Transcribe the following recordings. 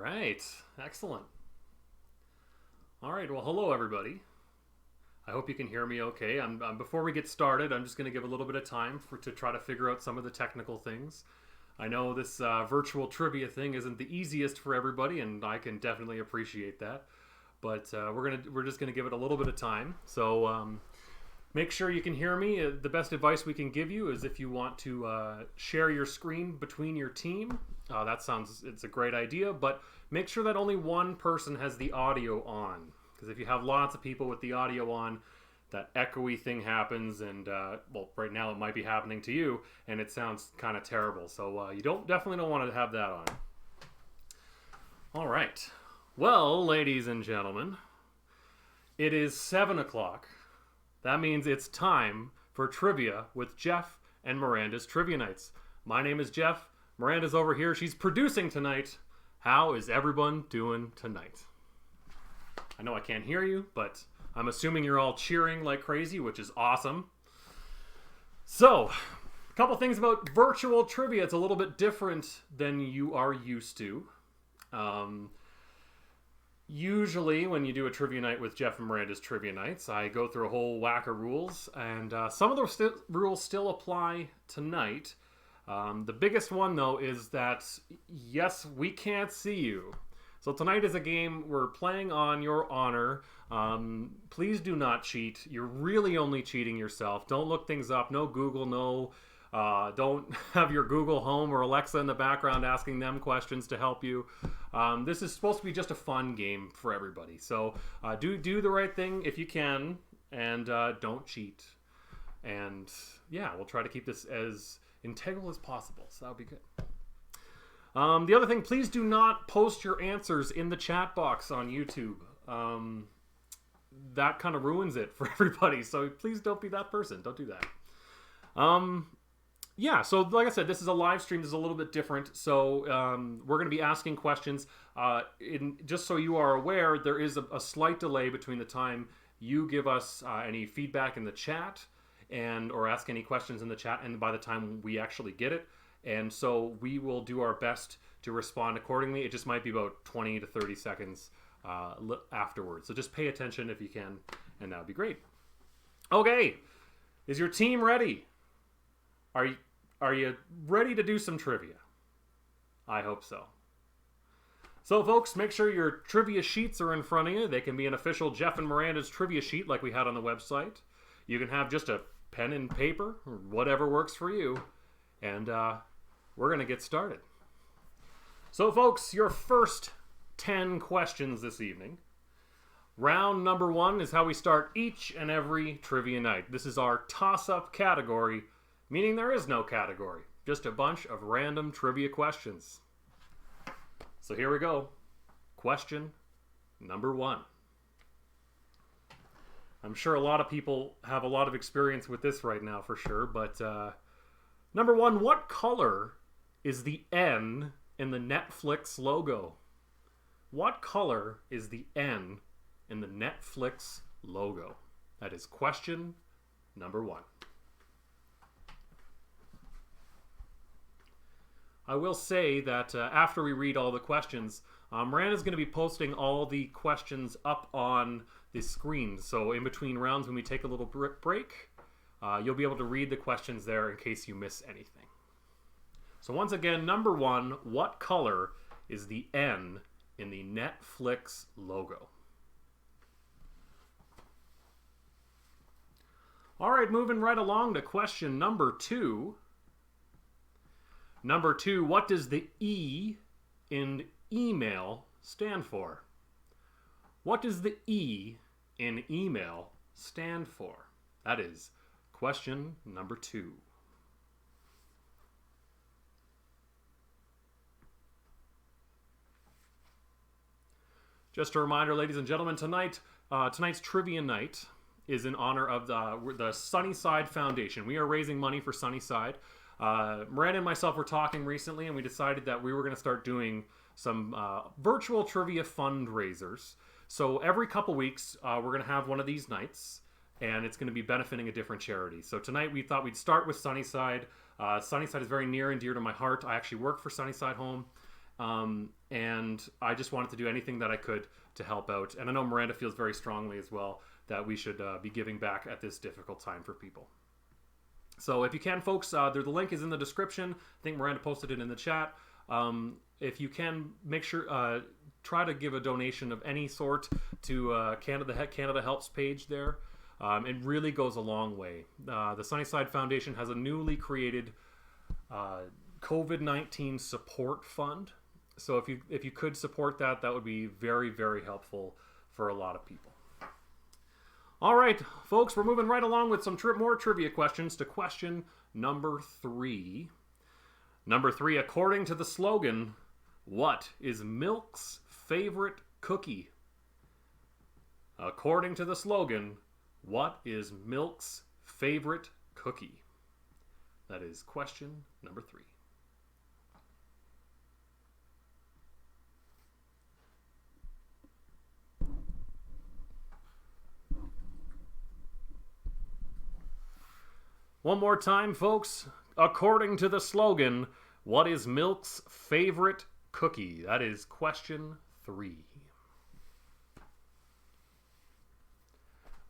right. Excellent. All right. Well, hello, everybody. I hope you can hear me okay. Before we get started, I'm just going to give a little bit of time to try to figure out some of the technical things. I know this virtual trivia thing isn't the easiest for everybody, and I can definitely appreciate that. But we're just gonna give it a little bit of time. So make sure you can hear me. The best advice we can give you is if you want to share your screen between your team. It's a great idea, but make sure that only one person has the audio on. Because if you have lots of people with the audio on, that echoey thing happens, and right now it might be happening to you, and it sounds kind of terrible. So you definitely don't want to have that on. All right. Well, ladies and gentlemen, it is 7 o'clock. That means it's time for trivia with Jeff and Miranda's Trivia Nights. My name is Jeff. Miranda's over here. She's producing tonight. How is everyone doing tonight? I know I can't hear you, but I'm assuming you're all cheering like crazy, which is awesome. So, a couple things about virtual trivia. It's a little bit different than you are used to. Usually, when you do a trivia night with Jeff and Miranda's Trivia Nights, I go through a whole whack of rules, and some of the rules still apply tonight. The biggest one, though, is that, yes, we can't see you. So tonight is a game we're playing on your honor. Please do not cheat. You're really only cheating yourself. Don't look things up. No Google, no... don't have your Google Home or Alexa in the background asking them questions to help you. This is supposed to be just a fun game for everybody. So do the right thing if you can, and don't cheat. And yeah, we'll try to keep this as integral as possible. So that'll be good. The other thing, please do not post your answers in the chat box on YouTube. That kind of ruins it for everybody. So please don't be that person. Don't do that. Yeah, so like I said, this is a live stream. This is a little bit different. So we're going to be asking questions. Just so you are aware, there is a slight delay between the time you give us any feedback in the chat or ask any questions in the chat and by the time we actually get it. And so we will do our best to respond accordingly. It just might be about 20 to 30 seconds afterwards. So just pay attention if you can, and that would be great. Okay, is your team ready? Are you ready to do some trivia? I hope so. So, folks, make sure your trivia sheets are in front of you. They can be an official Jeff and Miranda's trivia sheet like we had on the website. You can have just a pen and paper, or whatever works for you. And we're going to get started. So, folks, your first 10 questions this evening. Round number 1 is how we start each and every trivia night. This is our toss-up category, meaning there is no category, just a bunch of random trivia questions. So here we go. Question number 1. I'm sure a lot of people have a lot of experience with this right now for sure, but number 1, what color is the N in the Netflix logo? What color is the N in the Netflix logo? That is question number 1. I will say that after we read all the questions, Miranda's going to be posting all the questions up on the screen. So in between rounds, when we take a little break, you'll be able to read the questions there in case you miss anything. So once again, number 1, what color is the N in the Netflix logo? All right, moving right along to question number 2. Number 2, what does the E in email stand for? What does the E in email stand for? That is question number 2. Just a reminder, ladies and gentlemen, tonight's trivia night is in honor of the Sunnyside Foundation. We are raising money for Sunnyside. Miranda and myself were talking recently, and we decided that we were going to start doing some virtual trivia fundraisers. So every couple weeks, we're going to have one of these nights, and it's going to be benefiting a different charity. So tonight we thought we'd start with Sunnyside. Sunnyside is very near and dear to my heart. I actually work for Sunnyside Home. and I just wanted to do anything that I could to help out. And I know Miranda feels very strongly as well that we should be giving back at this difficult time for people. So if you can, folks, the link is in the description. I think Miranda posted it in the chat. If you can, make sure, try to give a donation of any sort to Canada Helps page there. It really goes a long way. The Sunnyside Foundation has a newly created COVID-19 support fund. So if you could support that, that would be very, very helpful for a lot of people. All right, folks, we're moving right along with some more trivia questions to question number 3. Number 3, according to the slogan, what is Milk's favorite cookie? According to the slogan, what is Milk's favorite cookie? That is question number 3. One more time, folks. According to the slogan, what is Milk's favorite cookie? That is question 3.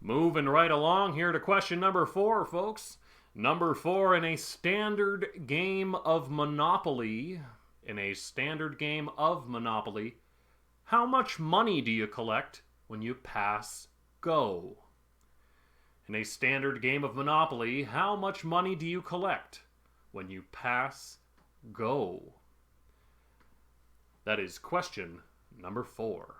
Moving right along here to question number 4, folks. Number 4, in a standard game of Monopoly, how much money do you collect when you pass go? In a standard game of Monopoly, how much money do you collect when you pass go? That is question number 4.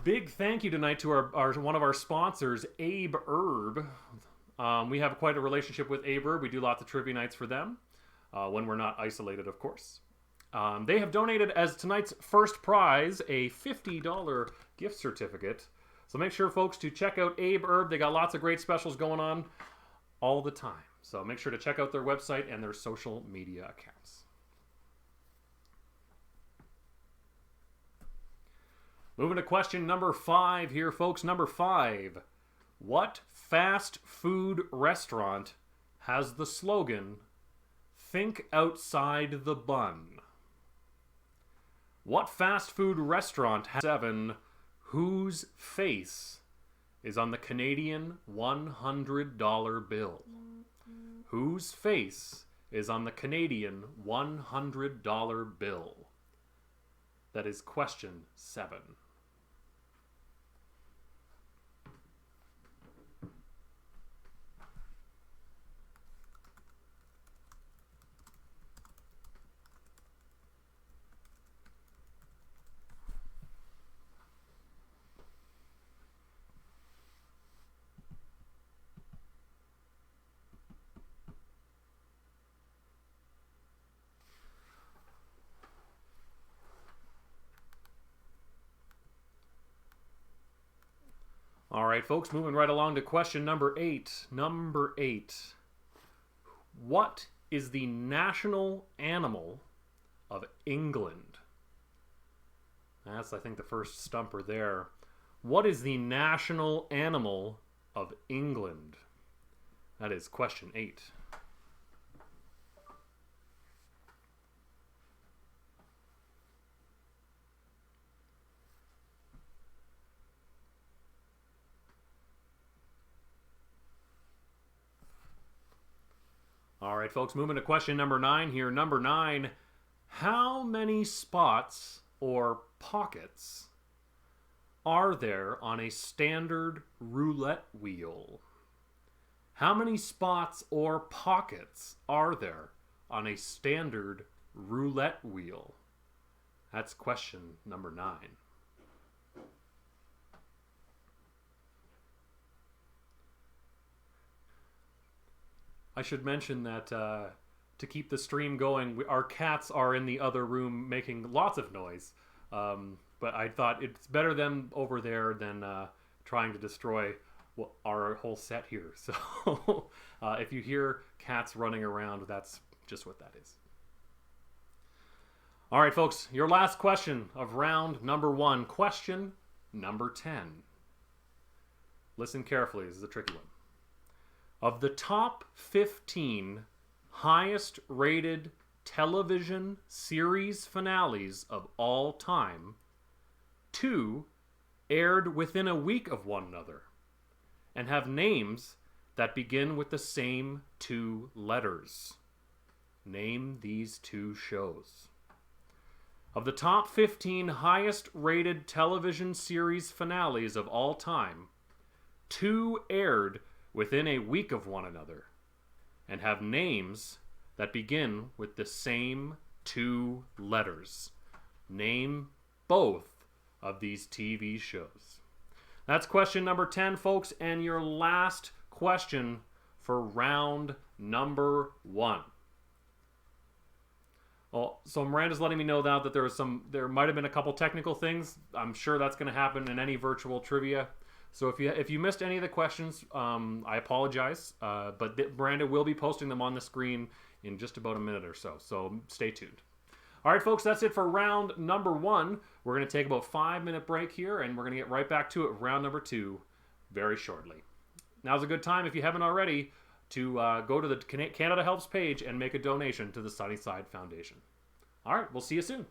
Big thank you tonight to our one of our sponsors, Abe Herb. We have quite a relationship with Abe Herb. We do lots of trivia nights for them when we're not isolated, of course. They have donated as tonight's first prize a $50 gift certificate. So make sure, folks, to check out Abe Herb. They got lots of great specials going on all the time. So make sure to check out their website and their social media accounts. Moving to question number 5 here, folks. Number 5. What fast food restaurant has the slogan, "Think outside the bun"? What fast food restaurant has 7 whose face is on the Canadian $100 bill? Whose face is on the Canadian $100 bill? That is question 7. All right, folks, moving right along to question number 8. Number 8. What is the national animal of England? That's, I think, the first stumper there. What is the national animal of England? That is question 8. All right, folks, moving to question number 9 here. Number 9, how many spots or pockets are there on a standard roulette wheel? How many spots or pockets are there on a standard roulette wheel? That's question number 9. I should mention that to keep the stream going, our cats are in the other room making lots of noise. But I thought it's better them over there than trying to destroy our whole set here. So if you hear cats running around, that's just what that is. All right, folks, your last question of round number 1. Question number 10. Listen carefully. This is a tricky one. Of the top 15 highest rated television series finales of all time, 2 aired within a week of one another and have names that begin with the same 2 letters. Name these 2 shows. Of the top 15 highest rated television series finales of all time, 2 aired within a week of one another and have names that begin with the same 2 letters. Name both of these TV shows. That's question number 10, folks, and your last question for round number 1. Well, so Miranda's letting me know now that there might have been a couple technical things. I'm sure that's going to happen in any virtual trivia. So if you missed any of the questions, I apologize. But Miranda will be posting them on the screen in just about a minute or so. So stay tuned. All right, folks, that's it for round number 1. We're going to take about a 5-minute break here, and we're going to get right back to it, round number 2, very shortly. Now's a good time, if you haven't already, to go to the Canada Helps page and make a donation to the Sunnyside Foundation. All right, we'll see you soon.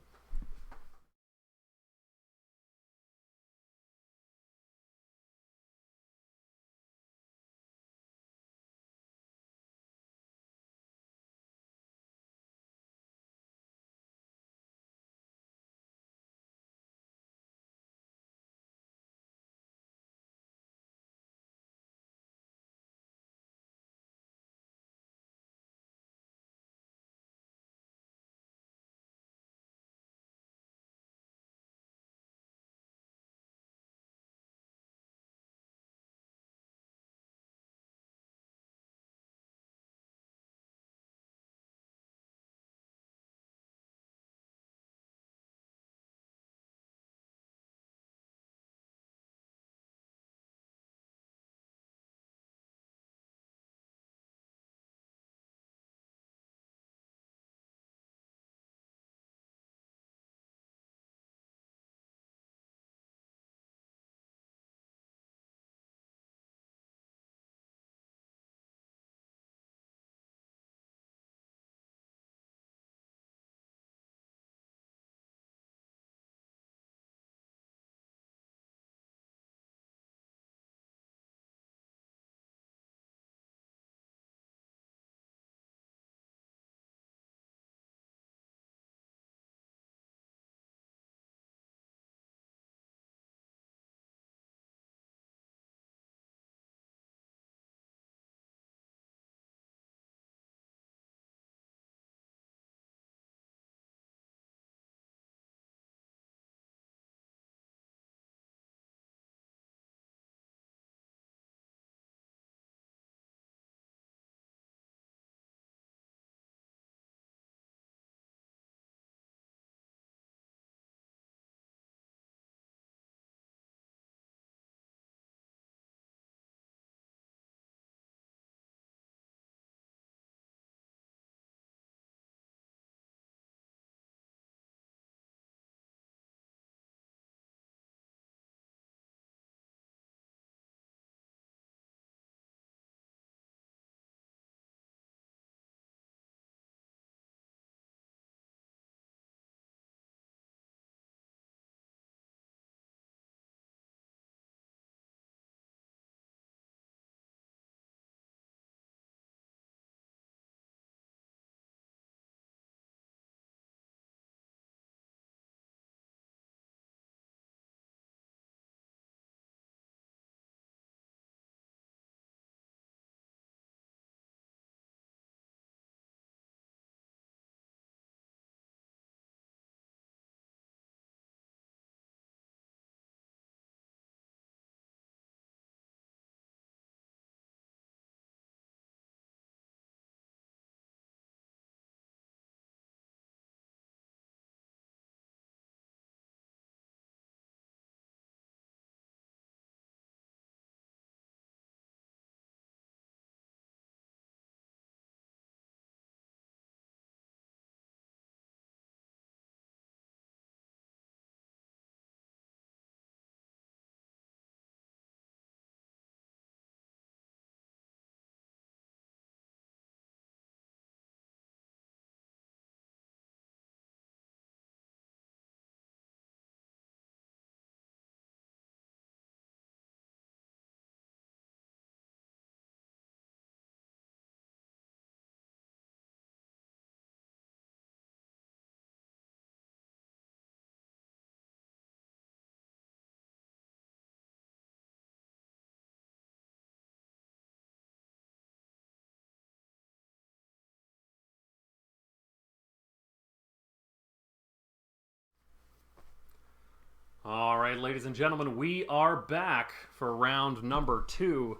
All right, ladies and gentlemen, we are back for round number 2.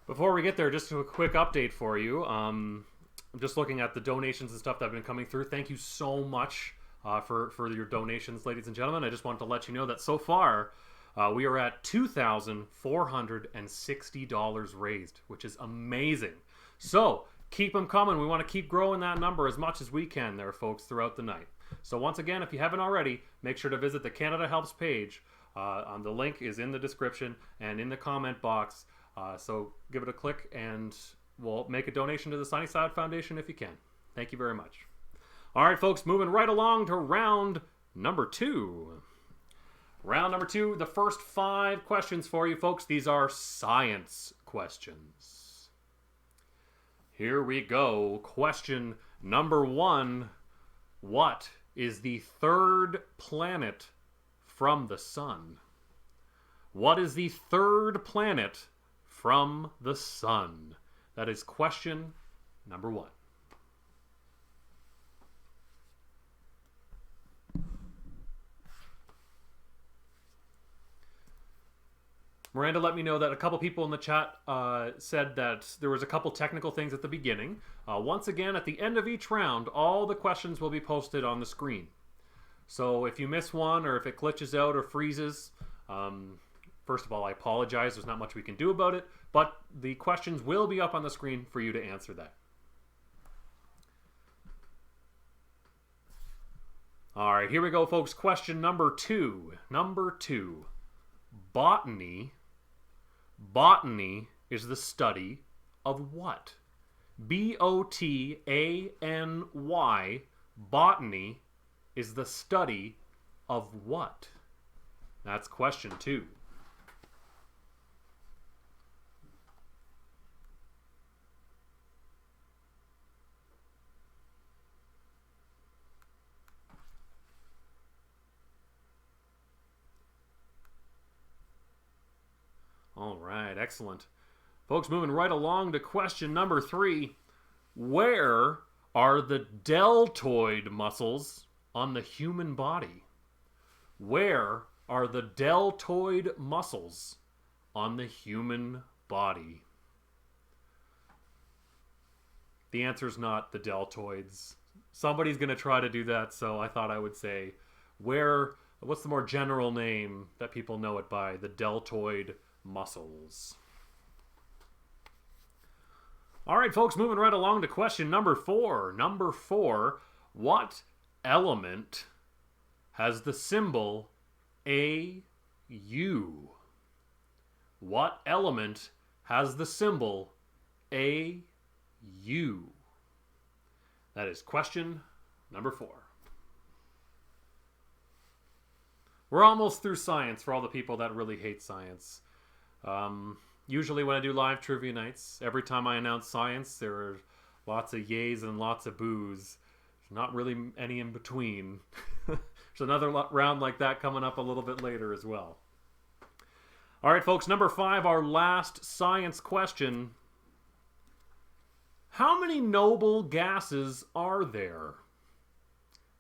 Before we get there, just a quick update for you. I'm just looking at the donations and stuff that have been coming through. Thank you so much for your donations, ladies and gentlemen. I just wanted to let you know that so far we are at $2,460 raised, which is amazing. So keep them coming. We want to keep growing that number as much as we can there, folks, throughout the night. So once again, if you haven't already, make sure to visit the Canada Helps page. The link is in the description and in the comment box. So give it a click and we'll make a donation to the Sunnyside Foundation if you can. Thank you very much. All right, folks, moving right along to round number 2. Round number 2, the first 5 questions for you, folks. These are science questions. Here we go. Question number 1. What is the third planet from the sun? What is the third planet from the sun? That is question number 1. Miranda let me know that a couple people in the chat said that there was a couple technical things at the beginning. Once again, at the end of each round, all the questions will be posted on the screen. So if you miss one or if it glitches out or freezes, first of all, I apologize. There's not much we can do about it, but the questions will be up on the screen for you to answer that. All right, here we go, folks. Question number 2. Number 2. Botany is the study of what? B-O-T-A-N-Y. Botany is the study of what? That's question 2. All right, excellent. Folks, moving right along to question number 3. Where are the deltoid muscles on the human body? Where are the deltoid muscles on the human body? The answer is not the deltoids. Somebody's going to try to do that, so I thought I would say what's the more general name that people know it by? The deltoid muscles. All right, folks, moving right along to question number 4. Number 4, what element has the symbol AU? What element has the symbol AU? That is question number 4. We're almost through science for all the people that really hate science. Usually when I do live trivia nights, every time I announce science, there are lots of yays and lots of boos. There's not really any in between. There's another round like that coming up a little bit later as well. All right, folks, number 5, our last science question. How many noble gases are there?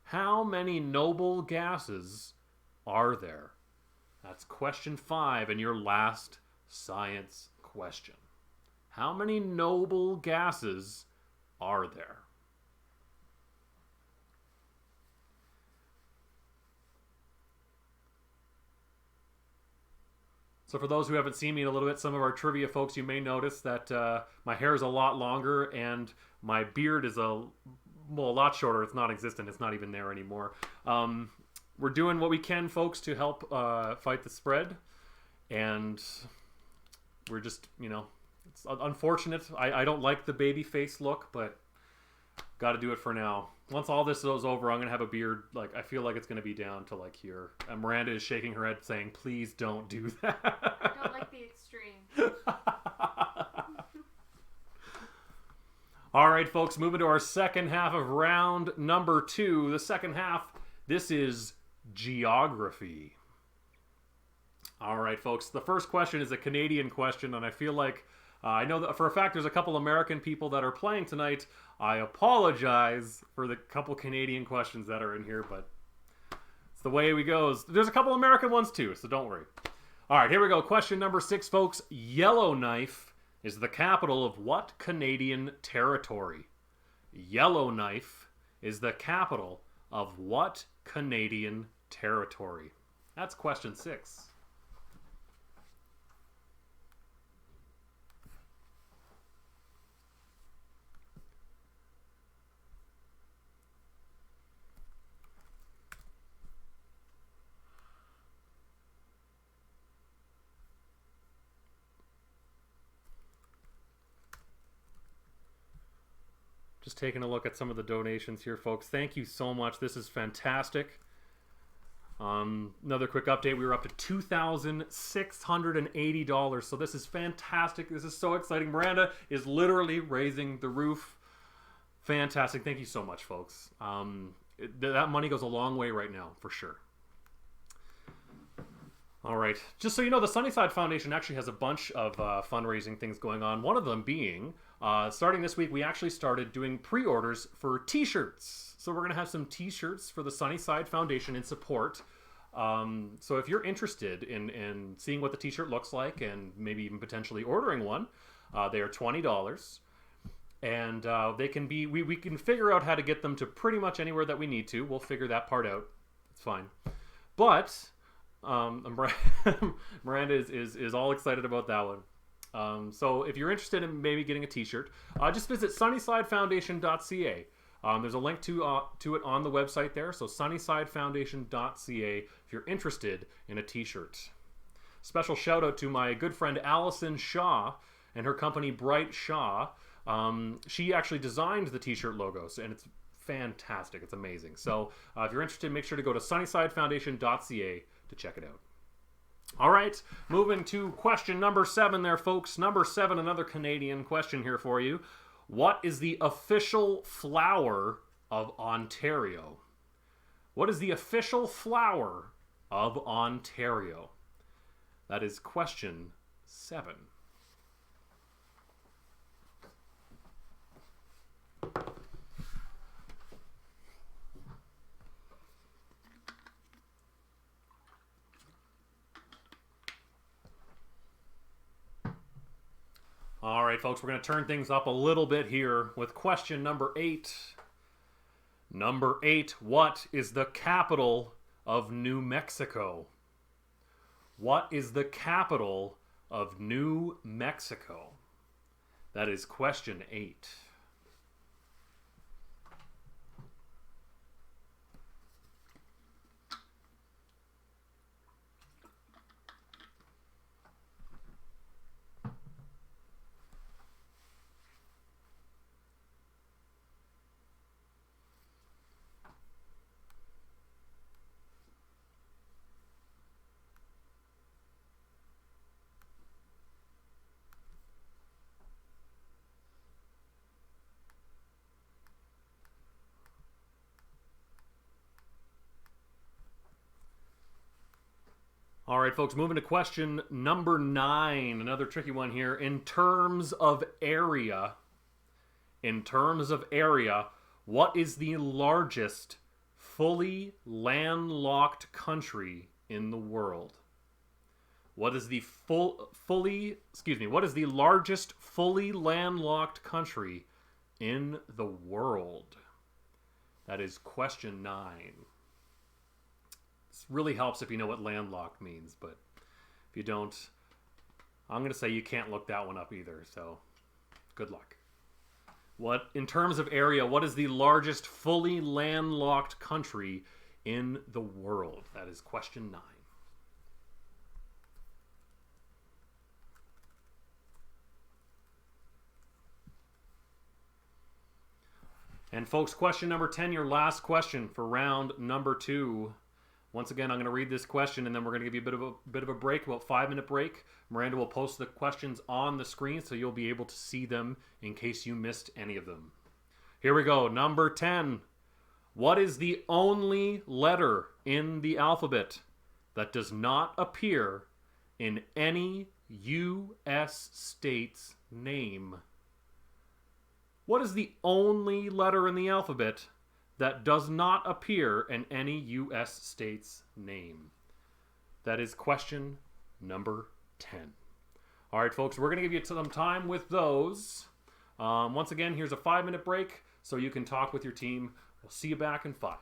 How many noble gases are there? That's question 5 and your last science question. How many noble gases are there? So for those who haven't seen me in a little bit, some of our trivia folks, you may notice that my hair is a lot longer and my beard is a lot shorter. It's non-existent. It's not even there anymore. We're doing what we can, folks, to help fight the spread. And we're just, it's unfortunate. I don't like the baby face look, but got to do it for now. Once all this is over, I'm going to have a beard. I feel like it's going to be down to here. And Miranda is shaking her head saying, please don't do that. I don't like the extreme. All right, folks, moving to our second half of round number 2. The second half, this is geography. All right, folks, the first question is a Canadian question, and I feel like I know that for a fact there's a couple American people that are playing tonight. I apologize for the couple Canadian questions that are in here, but It's the way we goes. There's a couple American ones too, so don't worry. All right, here we go. Question number 6, folks. Yellowknife is the capital of what Canadian territory? Yellowknife is the capital of what Canadian territory? That's question 6. Just taking a look at some of the donations here, folks. Thank you so much. This is fantastic. Another quick update. We were up to $2,680. So this is fantastic. This is so exciting. Miranda is literally raising the roof. Fantastic. Thank you so much, folks. That money goes a long way right now, for sure. All right. Just so you know, the Sunnyside Foundation actually has a bunch of fundraising things going on. One of them being, starting this week, we actually started doing pre-orders for t-shirts. So we're going to have some t-shirts for the Sunnyside Foundation in support. So if you're interested in seeing what the t-shirt looks like and maybe even potentially ordering one, they are $20. And they can be, we can figure out how to get them to pretty much anywhere that we need to. We'll figure that part out. It's fine. But Miranda is all excited about that one. So if you're interested in maybe getting a t-shirt, just visit sunnysidefoundation.ca. There's a link to it on the website there. So sunnysidefoundation.ca if you're interested in a t-shirt. Special shout out to my good friend Allison Shaw and her company Bright Shaw. She actually designed the t-shirt logos, and it's fantastic. It's amazing. So if you're interested, make sure to go to sunnysidefoundation.ca to check it out. All right, moving to question number 7 there, folks. Number 7, another Canadian question here for you. What is the official flower of Ontario? What is the official flower of Ontario? That is question 7. All right, folks, we're going to turn things up a little bit here with question number 8. Number 8, what is the capital of New Mexico? What is the capital of New Mexico? That is question 8. All right, folks, moving to question number 9. Another tricky one here. In terms of area, what is the largest fully landlocked country in the world? What is the what is the largest fully landlocked country in the world? That is question 9. This really helps if you know what landlocked means, but if you don't, I'm going to say you can't look that one up either, so good luck. What, in terms of area, what is the largest fully landlocked country in the world? That is question 9. And folks, question number 10, your last question for round number 2. Once again, I'm going to read this question, and then we're going to give you a bit of a break, about 5-minute break. Miranda will post the questions on the screen, so you'll be able to see them in case you missed any of them. Here we go. Number 10. What is the only letter in the alphabet that does not appear in any U.S. state's name? What is the only letter in the alphabet that does not appear in any U.S. state's name? That is question number 10. All right, folks, we're going to give you some time with those. Once again, here's a 5-minute break so you can talk with your team. We'll see you back in 5.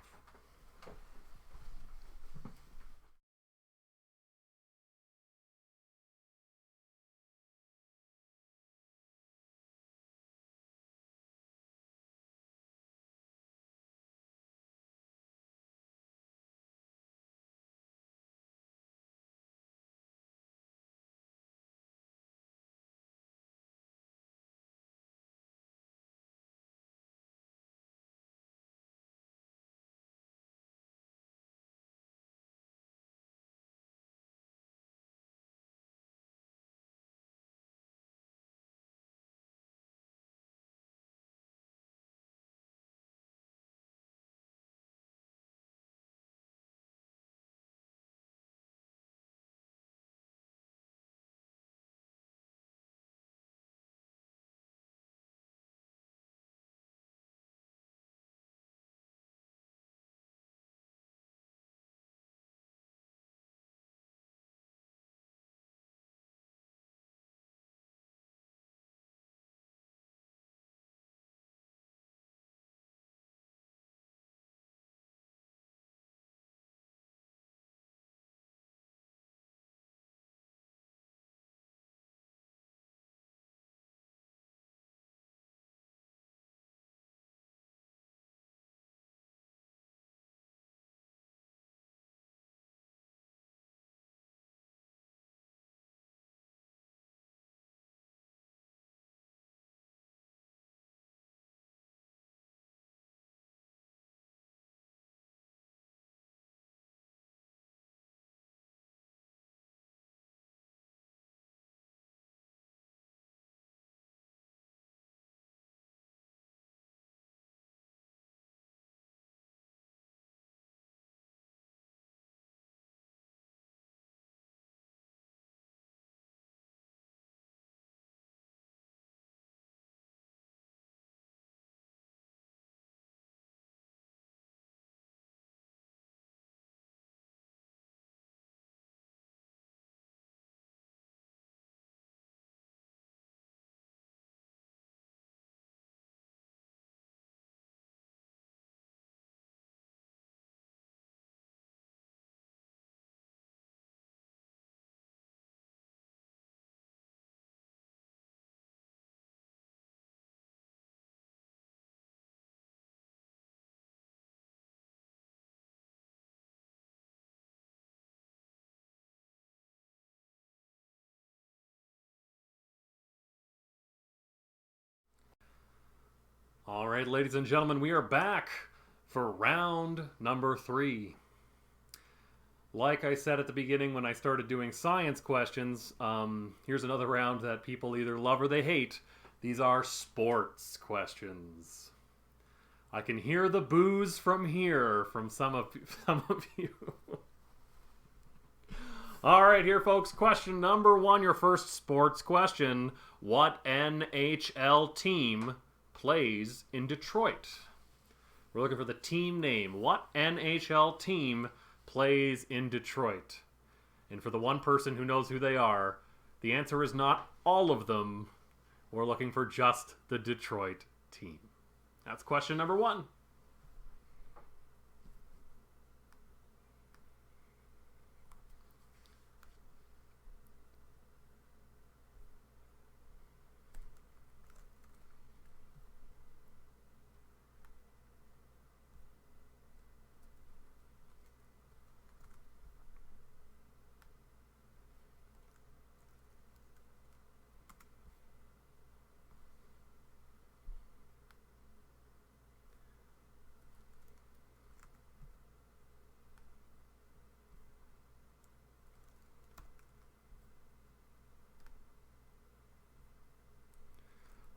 All right, ladies and gentlemen, we are back for round number 3. Like I said at the beginning when I started doing science questions, here's another round that people either love or they hate. These are sports questions. I can hear the boos from here from some of you. All right, here, folks. Question number 1, your first sports question. What NHL team plays in Detroit? We're looking for the team name. What NHL team plays in Detroit? And for the one person who knows who they are, the answer is not all of them. We're looking for just the Detroit team. That's question number 1.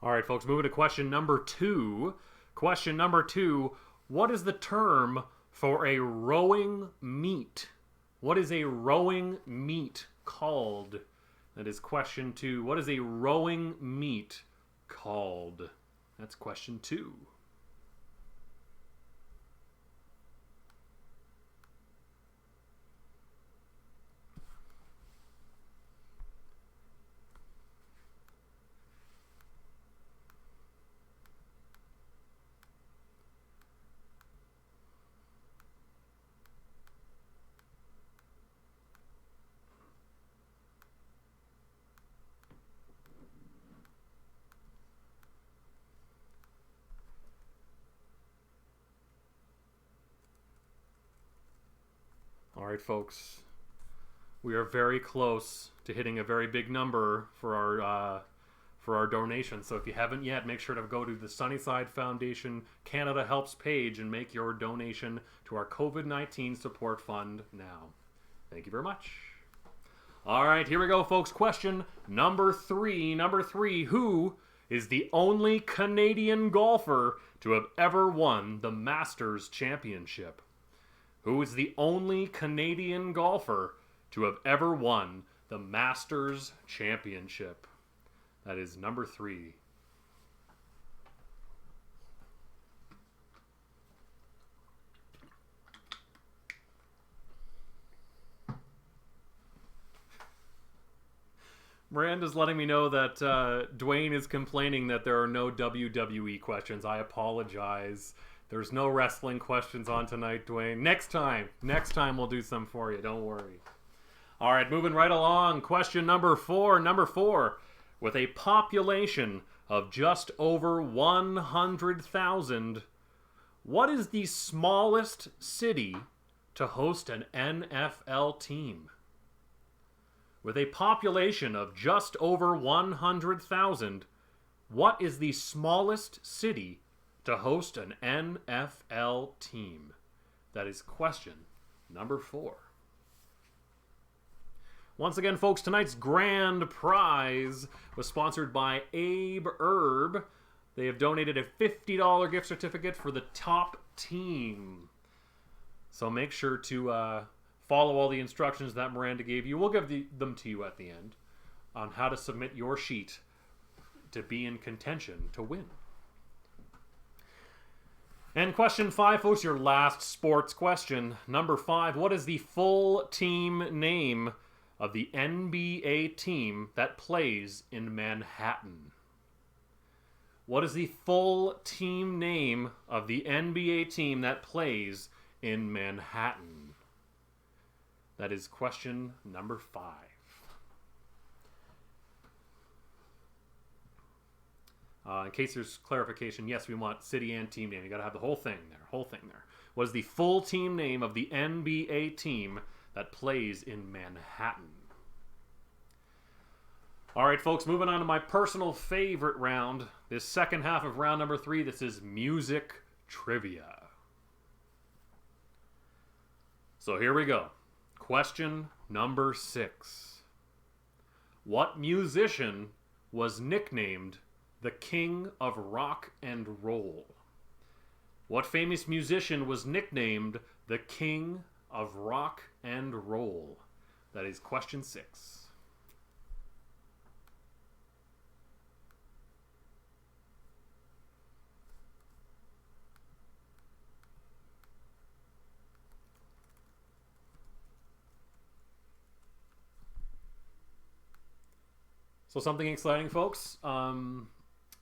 All right, folks, moving to question number 2. Question number 2, what is the term for a rowing meet? What is a rowing meet called? That is question 2. What is a rowing meet called? That's question 2. right, folks. We are very close to hitting a very big number for our donation. So if you haven't yet, make sure to go to the Sunnyside Foundation Canada Helps page and make your donation to our COVID-19 support fund now. Thank you very much. All right, here we go, folks. Question number 3. Number 3, who is the only Canadian golfer to have ever won the Masters Championship? Who is the only Canadian golfer to have ever won the Masters Championship? That is number 3. Miranda's letting me know that Dwayne is complaining that there are no WWE questions. I apologize. There's no wrestling questions on tonight, Dwayne. Next time we'll do some for you. Don't worry. All right, moving right along. Question number 4. Number 4. With a population of just over 100,000, what is the smallest city to host an NFL team? With a population of just over 100,000, what is the smallest city to host an NFL team? That is question number 4. Once again, folks, tonight's grand prize was sponsored by Abe Herb. They have donated a $50 gift certificate for the top team. So make sure to follow all the instructions that Miranda gave you. We'll give them to you at the end on how to submit your sheet to be in contention to win. And question 5, folks, your last sports question. Number 5, what is the full team name of the NBA team that plays in Manhattan? What is the full team name of the NBA team that plays in Manhattan? That is question number 5. In case there's clarification, yes, we want city and team name. You got to have the whole thing there. What is the full team name of the NBA team that plays in Manhattan? All right, folks, moving on to my personal favorite round. This second half of round number 3, this is music trivia. So here we go. Question number 6. What musician was nicknamed the King of Rock and Roll? What famous musician was nicknamed the King of Rock and Roll? That is question 6. So something exciting, folks.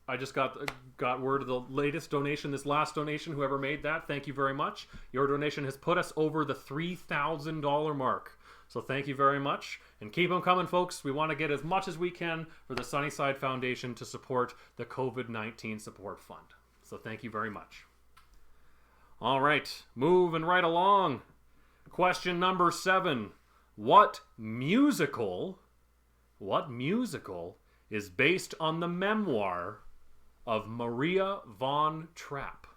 I just got word of the latest donation, this last donation, whoever made that, thank you very much. Your donation has put us over the $3,000 mark. So thank you very much. And keep them coming, folks. We want to get as much as we can for the Sunnyside Foundation to support the COVID-19 support fund. So thank you very much. All right, moving right along. Question number 7. What musical is based on the memoir of Maria von Trapp?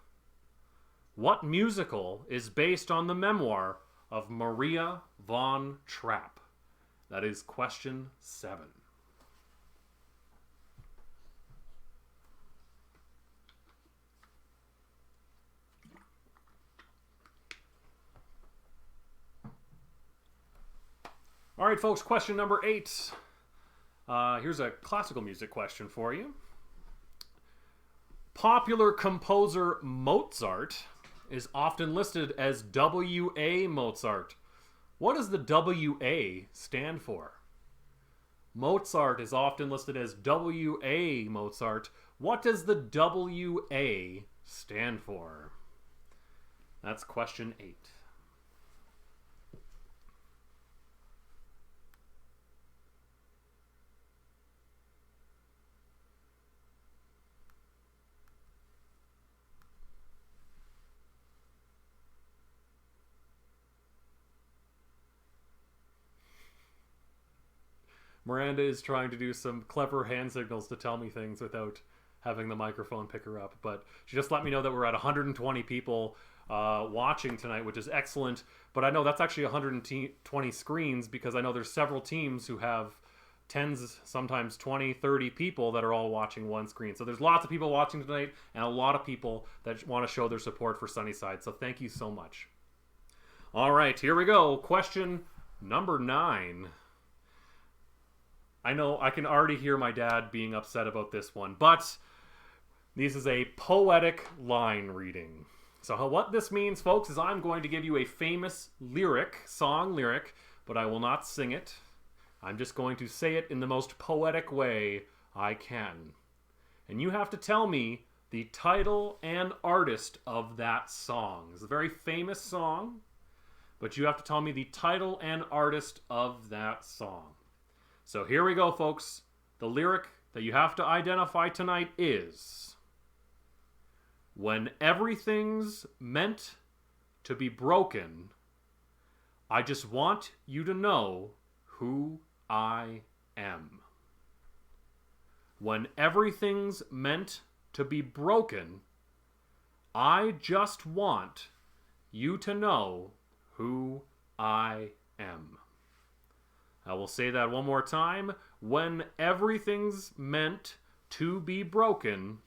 What musical is based on the memoir of Maria von Trapp? That is question 7. All right, folks, question number 8. Here's a classical music question for you. Popular composer Mozart is often listed as W.A. Mozart. What does the W.A. stand for? Mozart is often listed as W.A. Mozart. What does the W.A. stand for? That's question 8. Miranda is trying to do some clever hand signals to tell me things without having the microphone pick her up. But she just let me know that we're at 120 people watching tonight, which is excellent. But I know that's actually 120 screens because I know there's several teams who have tens, sometimes 20, 30 people that are all watching one screen. So there's lots of people watching tonight and a lot of people that want to show their support for Sunnyside. So thank you so much. All right, here we go. Question number 9. I know I can already hear my dad being upset about this one, but this is a poetic line reading. So what this means, folks, is I'm going to give you a famous song lyric, but I will not sing it. I'm just going to say it in the most poetic way I can. And you have to tell me the title and artist of that song. It's a very famous song, but you have to tell me the title and artist of that song. So here we go, folks. The lyric that you have to identify tonight is: when everything's meant to be broken, I just want you to know who I am. When everything's meant to be broken, I just want you to know who I am. I will say that one more time. When everything's meant to be broken,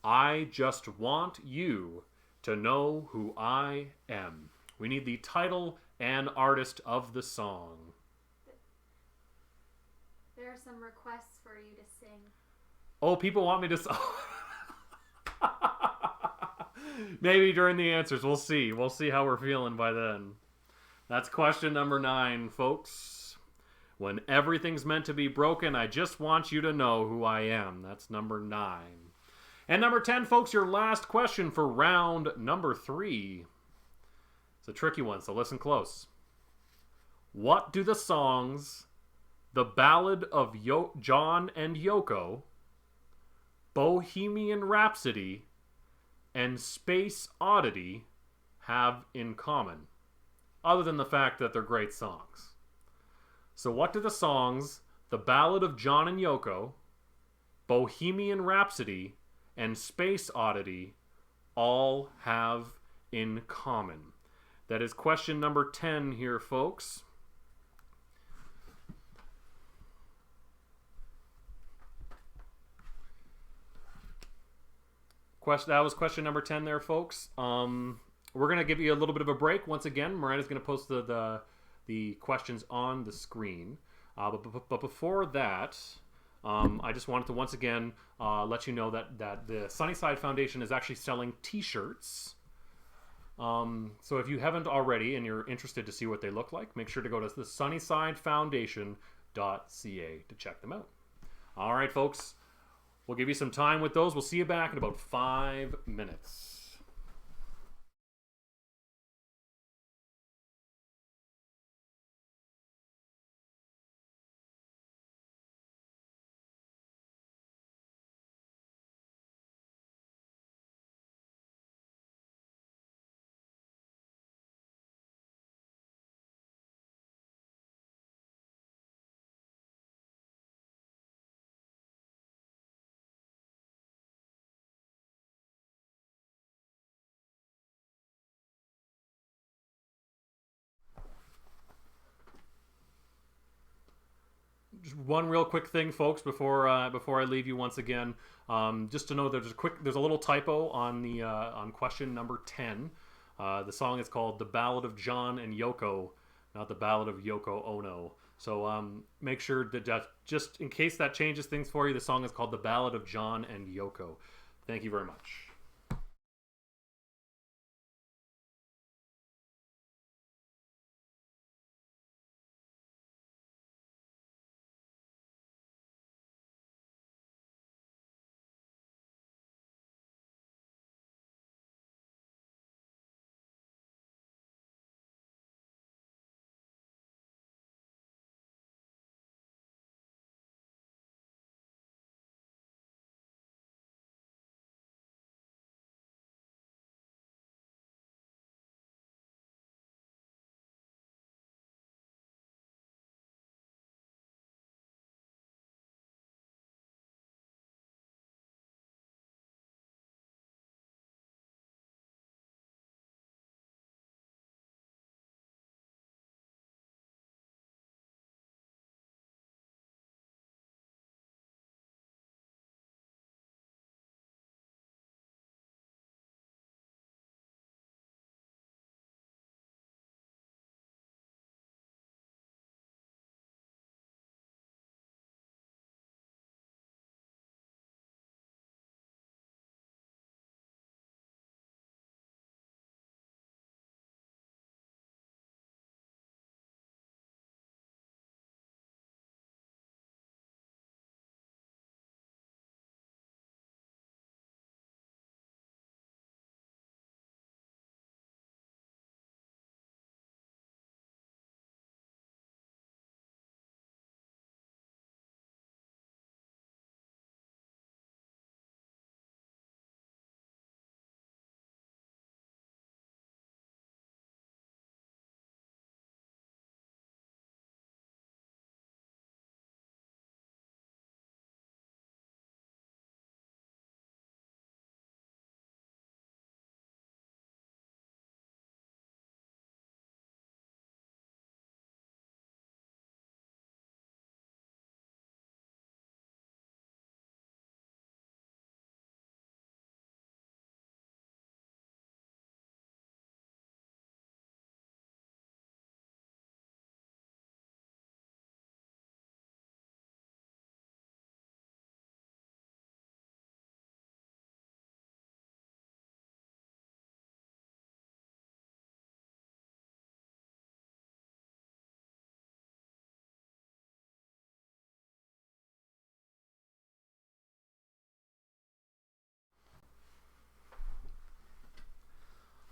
I just want you to know who I am. We need the title and artist of the song. There are some requests for you to sing. Oh, people want me to maybe during the answers. We'll see. We'll see how we're feeling by then. That's question number 9, folks. When everything's meant to be broken, I just want you to know who I am. That's number 9. And number 10, folks, your last question for round number 3. It's a tricky one, so listen close. What do the songs The Ballad of John and Yoko, Bohemian Rhapsody, and Space Oddity have in common, other than the fact that they're great songs? So what do the songs The Ballad of John and Yoko, Bohemian Rhapsody, and Space Oddity all have in common? That is question number 10 here, folks. That was question number 10 there, folks. We're going to give you a little bit of a break. Once again, Miranda's going to post the questions on the screen. But before that, I just wanted to once again let you know that the Sunnyside Foundation is actually selling t-shirts. So if you haven't already and you're interested to see what they look like, make sure to go to the sunnysidefoundation.ca to check them out. All right, folks. We'll give you some time with those. We'll see you back in about 5 minutes. Just one real quick thing, folks, before I leave you once again. Just to know there's a little typo on the on question number 10. The song is called "The Ballad of John and Yoko," not "The Ballad of Yoko Ono." So make sure that just in case that changes things for you, the song is called "The Ballad of John and Yoko." Thank you very much.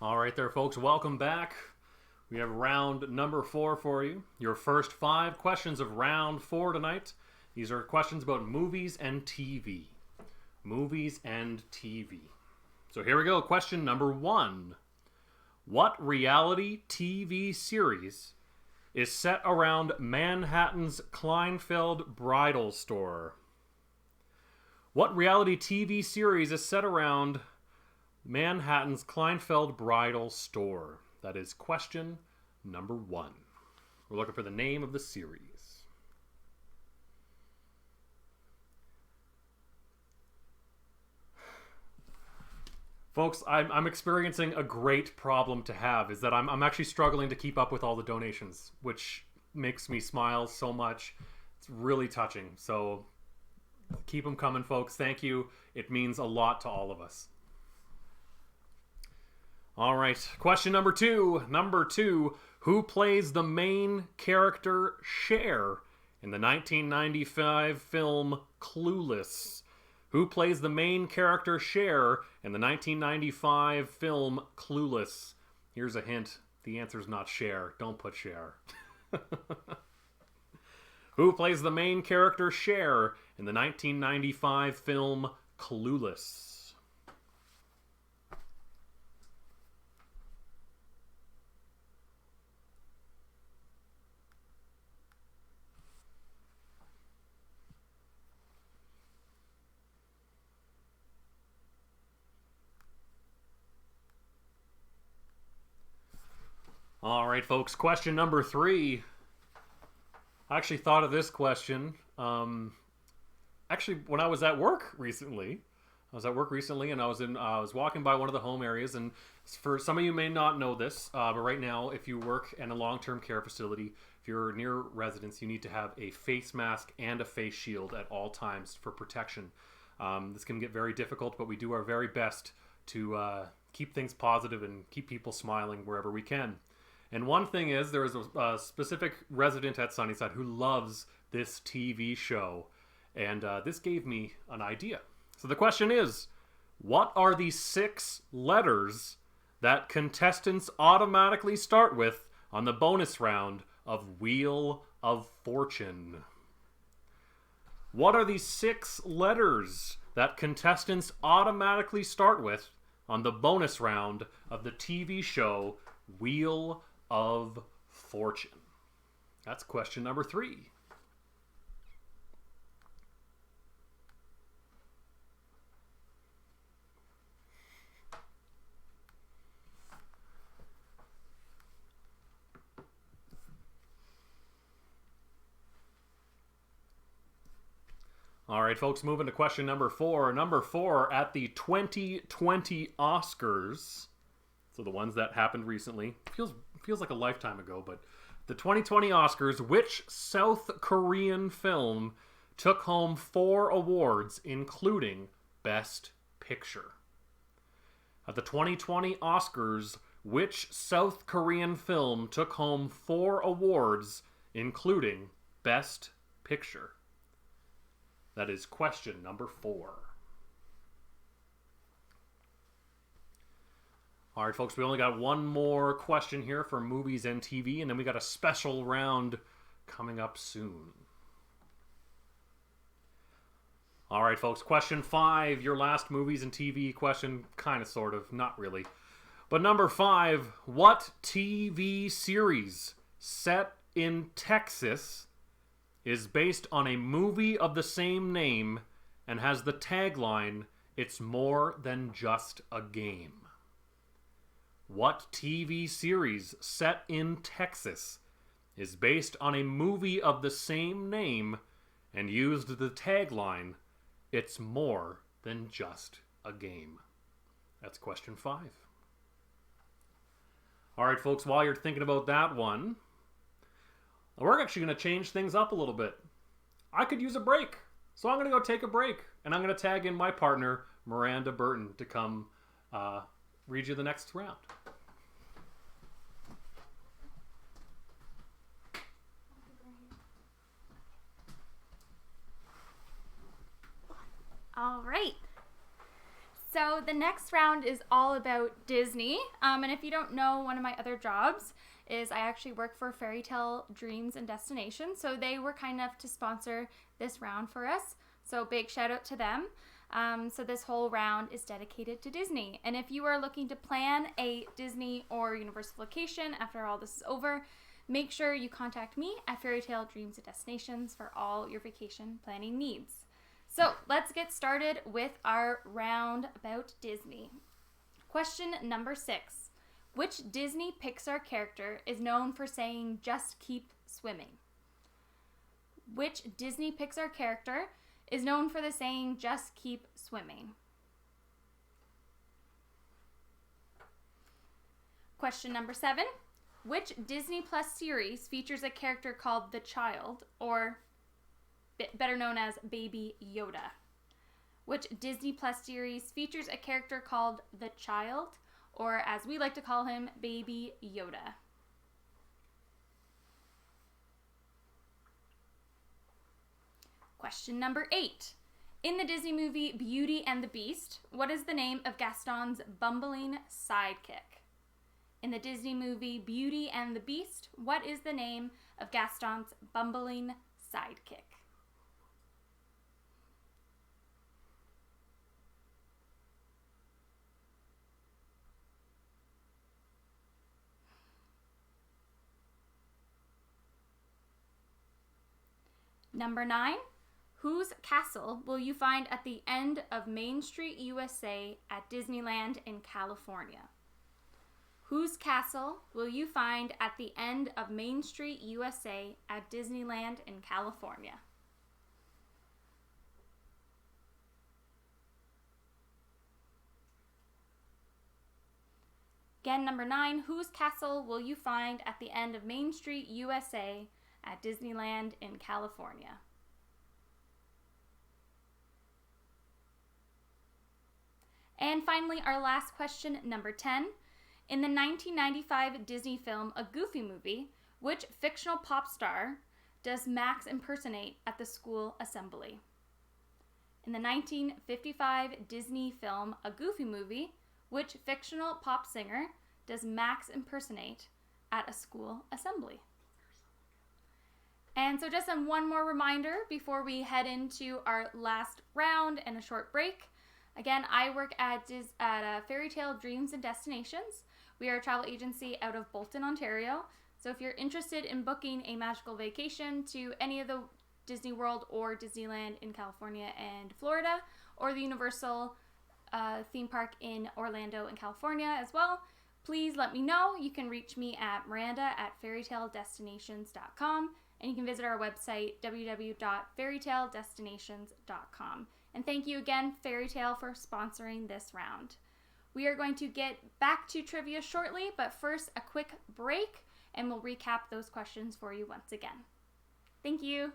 All right there, folks. Welcome back. We have round number 4 for you. Your first 5 questions of round 4 tonight. These are questions about movies and TV. Movies and TV. So here we go. Question number 1. What reality TV series is set around Manhattan's Kleinfeld bridal store? What reality TV series is set around Manhattan's Kleinfeld bridal store? That is question number 1. We're looking for the name of the series. Folks, I'm experiencing a great problem to have, is that I'm actually struggling to keep up with all the donations, which makes me smile so much. It's really touching. So keep them coming, folks. Thank you. It means a lot to all of us. All right, question number 2. Number 2, who plays the main character Cher in the 1995 film Clueless? Who plays the main character Cher in the 1995 film Clueless? Here's a hint. The answer's not Cher. Don't put Cher. Who plays the main character Cher in the 1995 film Clueless? All right, folks. Question number 3. I actually thought of this question. Actually, when I was at work recently, and I was walking by one of the home areas, and for some of you may not know this, but right now, if you work in a long-term care facility, if you're near residents, you need to have a face mask and a face shield at all times for protection. This can get very difficult, but we do our very best to keep things positive and keep people smiling wherever we can. And one thing is, there is a specific resident at Sunnyside who loves this TV show. And this gave me an idea. So the question is, what are the 6 letters that contestants automatically start with on the bonus round of Wheel of Fortune? What are the 6 letters that contestants automatically start with on the bonus round of the TV show Wheel of Fortune? That's question number 3. All right, folks, moving to question number 4. Number 4, at the 2020 Oscars, so the ones that happened recently, feels like a lifetime ago, but the 2020 Oscars, which South Korean film took home 4 awards, including Best Picture? At the 2020 Oscars, which South Korean film took home 4 awards, including Best Picture? That is question number 4. All right, folks, we only got one more question here for movies and TV, and then we got a special round coming up soon. All right, folks, question 5, your last movies and TV question, kind of, sort of, not really. But number 5, what TV series set in Texas is based on a movie of the same name and has the tagline, "It's more than just a game"? What TV series set in Texas is based on a movie of the same name and used the tagline, "It's more than just a game"? That's question 5. All right, folks, while you're thinking about that one, we're actually going to change things up a little bit. I could use a break, so I'm going to go take a break, and I'm going to tag in my partner, Miranda Burton, to come read you the next round. All right. So So the next round is all about Disney. And if you don't know, one of my other jobs is I actually work for Fairy Tale Dreams and Destinations. So they were kind enough to sponsor this round for us. So big shout out to them. So this whole round is dedicated to Disney. And if you are looking to plan a Disney or Universal vacation after all this is over, make sure you contact me at Fairy Tale Dreams and Destinations for all your vacation planning needs. So let's get started with our round about Disney. Question number 6. Which Disney Pixar character is known for saying, "Just keep swimming"? Which Disney Pixar character is known for the saying, "Just keep swimming"? Question number 7. Which Disney Plus series features a character called the Child, or better known as Baby Yoda? Which Disney Plus series features a character called the Child, or as we like to call him, Baby Yoda? Question number 8. In the Disney movie Beauty and the Beast, what is the name of Gaston's bumbling sidekick? In the Disney movie Beauty and the Beast, what is the name of Gaston's bumbling sidekick? Number 9. Whose castle will you find at the end of Main Street, USA at Disneyland in California? Whose castle will you find at the end of Main Street, USA at Disneyland in California? Again, number 9, whose castle will you find at the end of Main Street, USA at Disneyland in California? And finally, our last question, number 10. In the 1995 Disney film A Goofy Movie, which fictional pop star does Max impersonate at the school assembly? In the 1955 Disney film A Goofy Movie, which fictional pop singer does Max impersonate at a school assembly? And so just one more reminder before we head into our last round and a short break. Again, I work at Fairy Tale Dreams and Destinations. We are a travel agency out of Bolton, Ontario. So if you're interested in booking a magical vacation to any of the Disney World or Disneyland in California and Florida, or the Universal theme park in Orlando and California as well, please let me know. You can reach me at miranda@fairytaledestinations.com, and you can visit our website, www.fairytaledestinations.com. And thank you again, Fairy Tale, for sponsoring this round. We are going to get back to trivia shortly, but first a quick break, and we'll recap those questions for you once again. Thank you.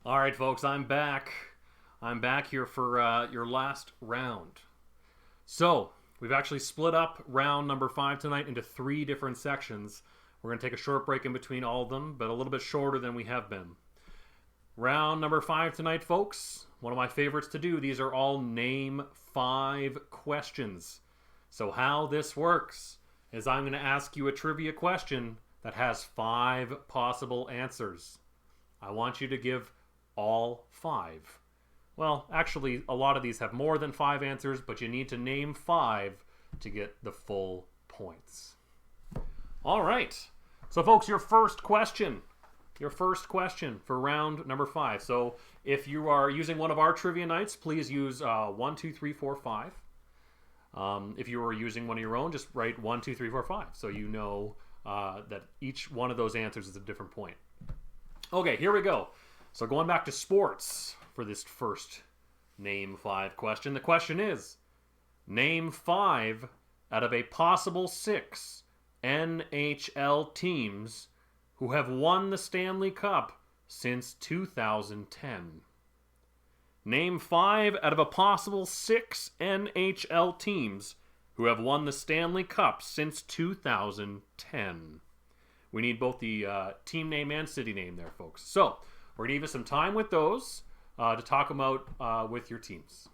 All right, folks, I'm back. I'm back here for your last round. So, we've actually split up round number 5 tonight into 3 different sections. We're going to take a short break in between all of them, but a little bit shorter than we have been. Round number 5 tonight, folks. One of my favorites to do. These are all name 5 questions. So how this works is I'm going to ask you a trivia question that has 5 possible answers. I want you to give all 5. Well, actually, a lot of these have more than 5 answers, but you need to name 5 to get the full points. All right. So, folks, your first question for round number 5. So, if you are using one of our trivia nights, please use 1, 2, 3, 4, 5. If you are using one of your own, just write 1, 2, 3, 4, 5. So you know that each one of those answers is a different point. Okay, here we go. So going back to sports for this first name 5 question. The question is, name 5 out of a possible 6 NHL teams who have won the Stanley Cup since 2010. Name 5 out of a possible 6 NHL teams who have won the Stanley Cup since 2010. We need both the team name and city name there, folks. So, we're going to give you some time with those to talk about with your teams.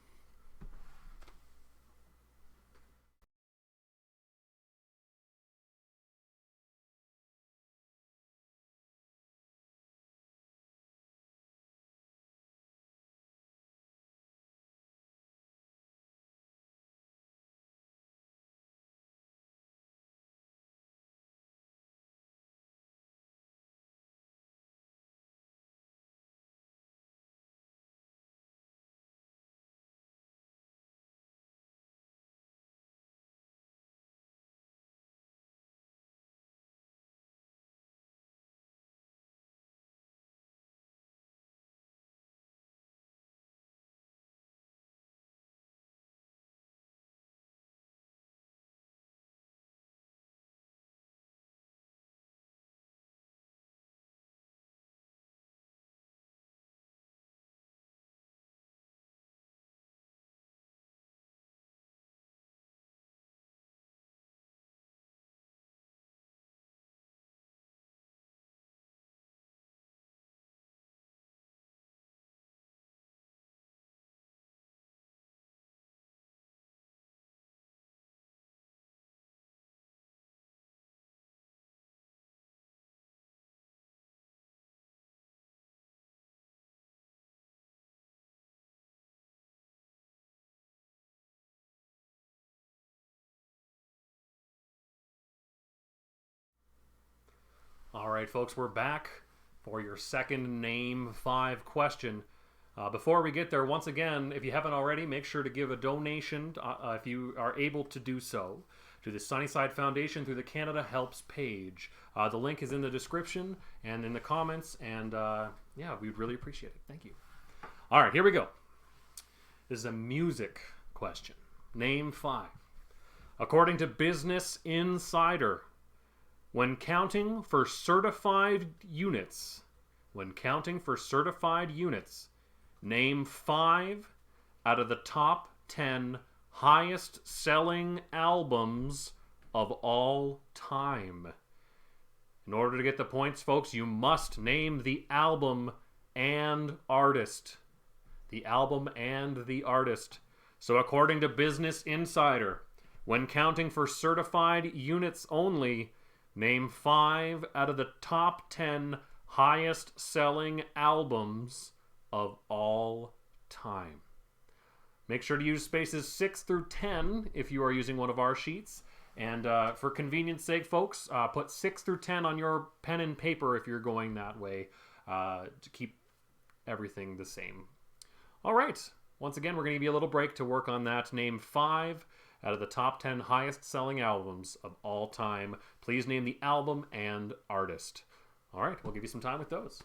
All right, folks, we're back for your second name 5 question. Before we get there, once again, if you haven't already, make sure to give a donation if you are able to do so to the Sunnyside Foundation through the Canada Helps page. The link is in the description and in the comments, and yeah, we'd really appreciate it. Thank you. All right, here we go. This is a music question. Name 5. According to Business Insider, when counting for certified units, name 5 out of the top 10 highest selling albums of all time. In order to get the points, folks, you must name the album and artist. The album and the artist. So according to Business Insider, when counting for certified units only, name 5 out of the top 10 highest selling albums of all time. Make sure to use spaces 6 through 10 if you are using one of our sheets. And for convenience sake, folks, put 6 through 10 on your pen and paper if you're going that way to keep everything the same. All right. Once again, we're going to give you a little break to work on that. Name 5 out of the top 10 highest selling albums of all time. Please name the album and artist. All right, we'll give you some time with those.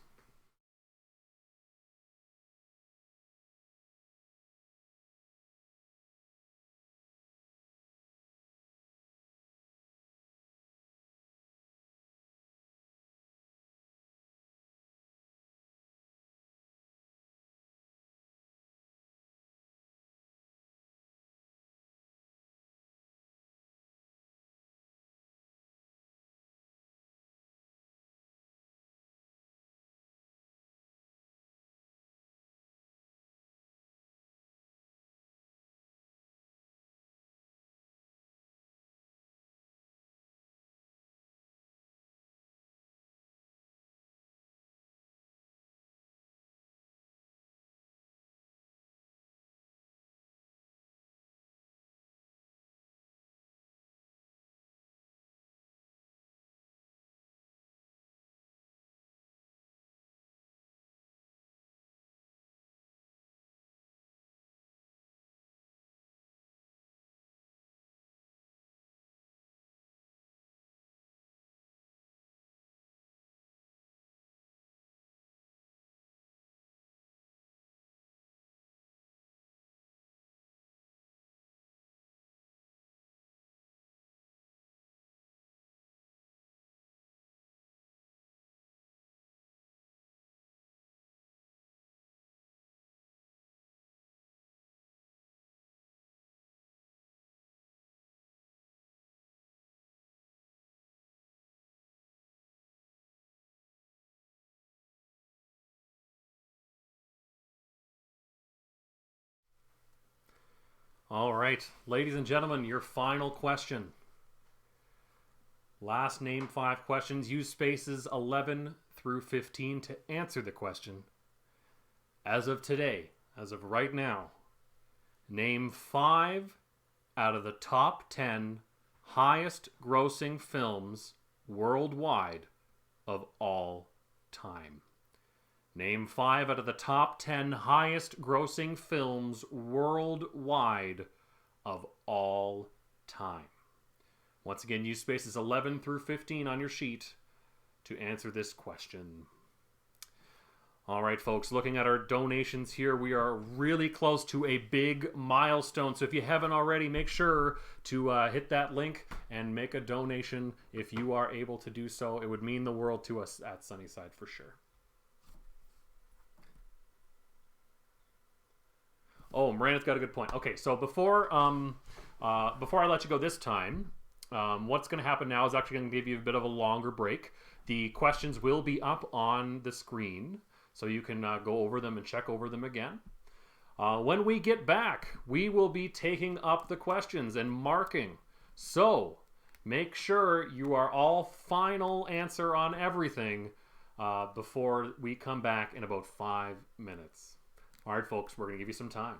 All right, ladies and gentlemen, your final question. Last name 5 questions. Use spaces 11 through 15 to answer the question. As of today, as of right now, name 5 out of the top 10 highest grossing films worldwide of all time. Name 5 out of the top 10 highest grossing films worldwide of all time. Once again, use spaces 11 through 15 on your sheet to answer this question. All right, folks, looking at our donations here, we are really close to a big milestone. So if you haven't already, make sure to hit that link and make a donation if you are able to do so. It would mean the world to us at Sunnyside for sure. Oh, Miranda's got a good point. Okay, so before I let you go this time, what's going to happen now is actually going to give you a bit of a longer break. The questions will be up on the screen, so you can go over them and check over them again. When we get back, we will be taking up the questions and marking. So make sure you are all final answer on everything before we come back in about 5 minutes. All right, folks, we're going to give you some time.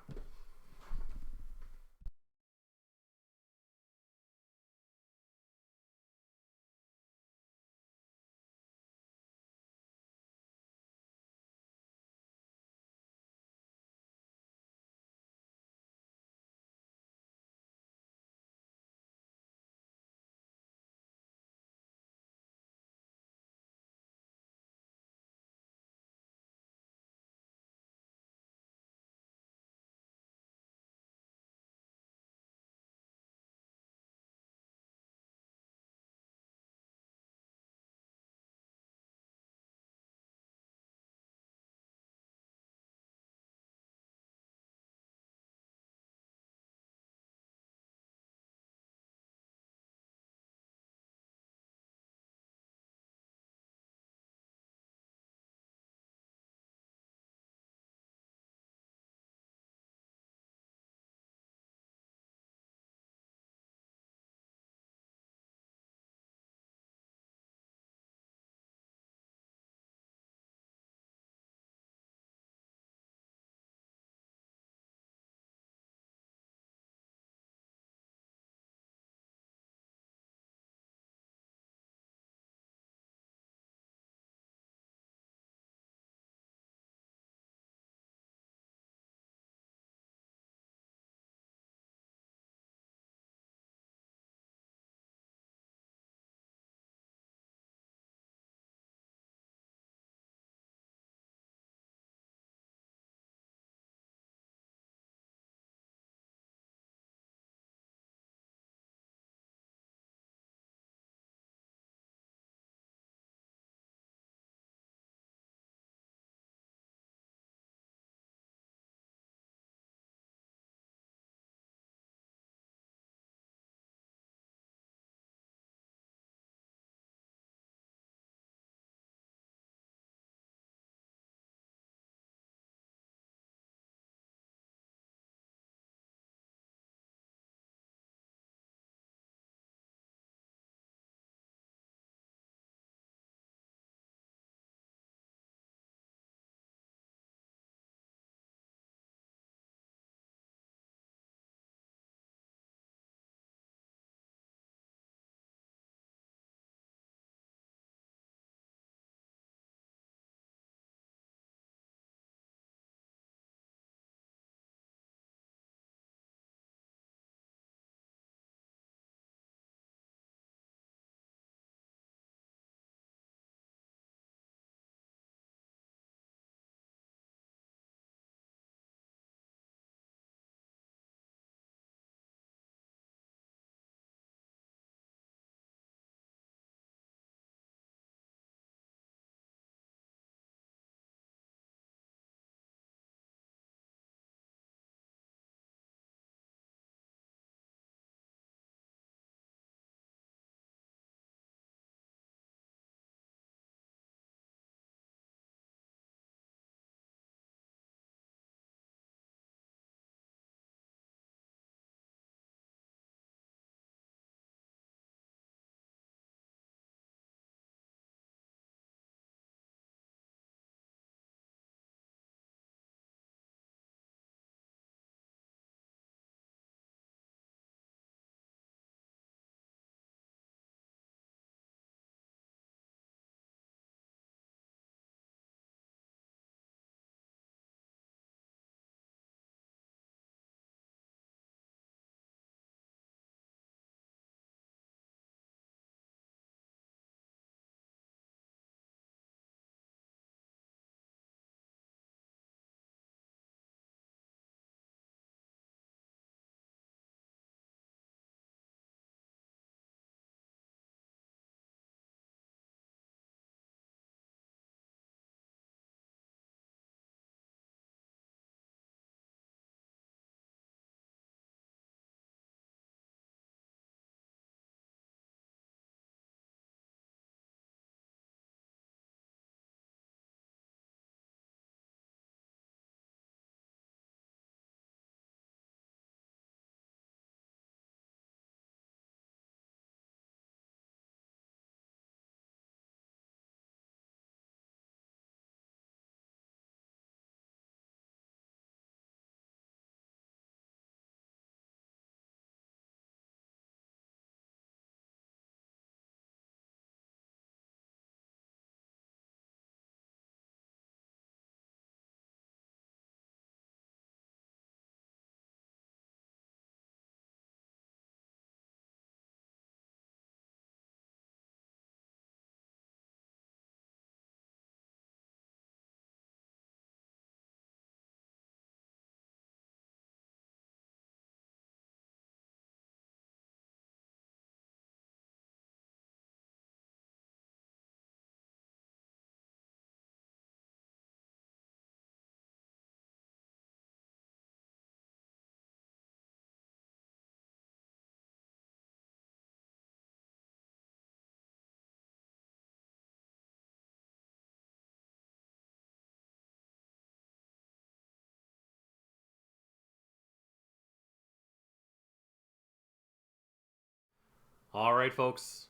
All right, folks.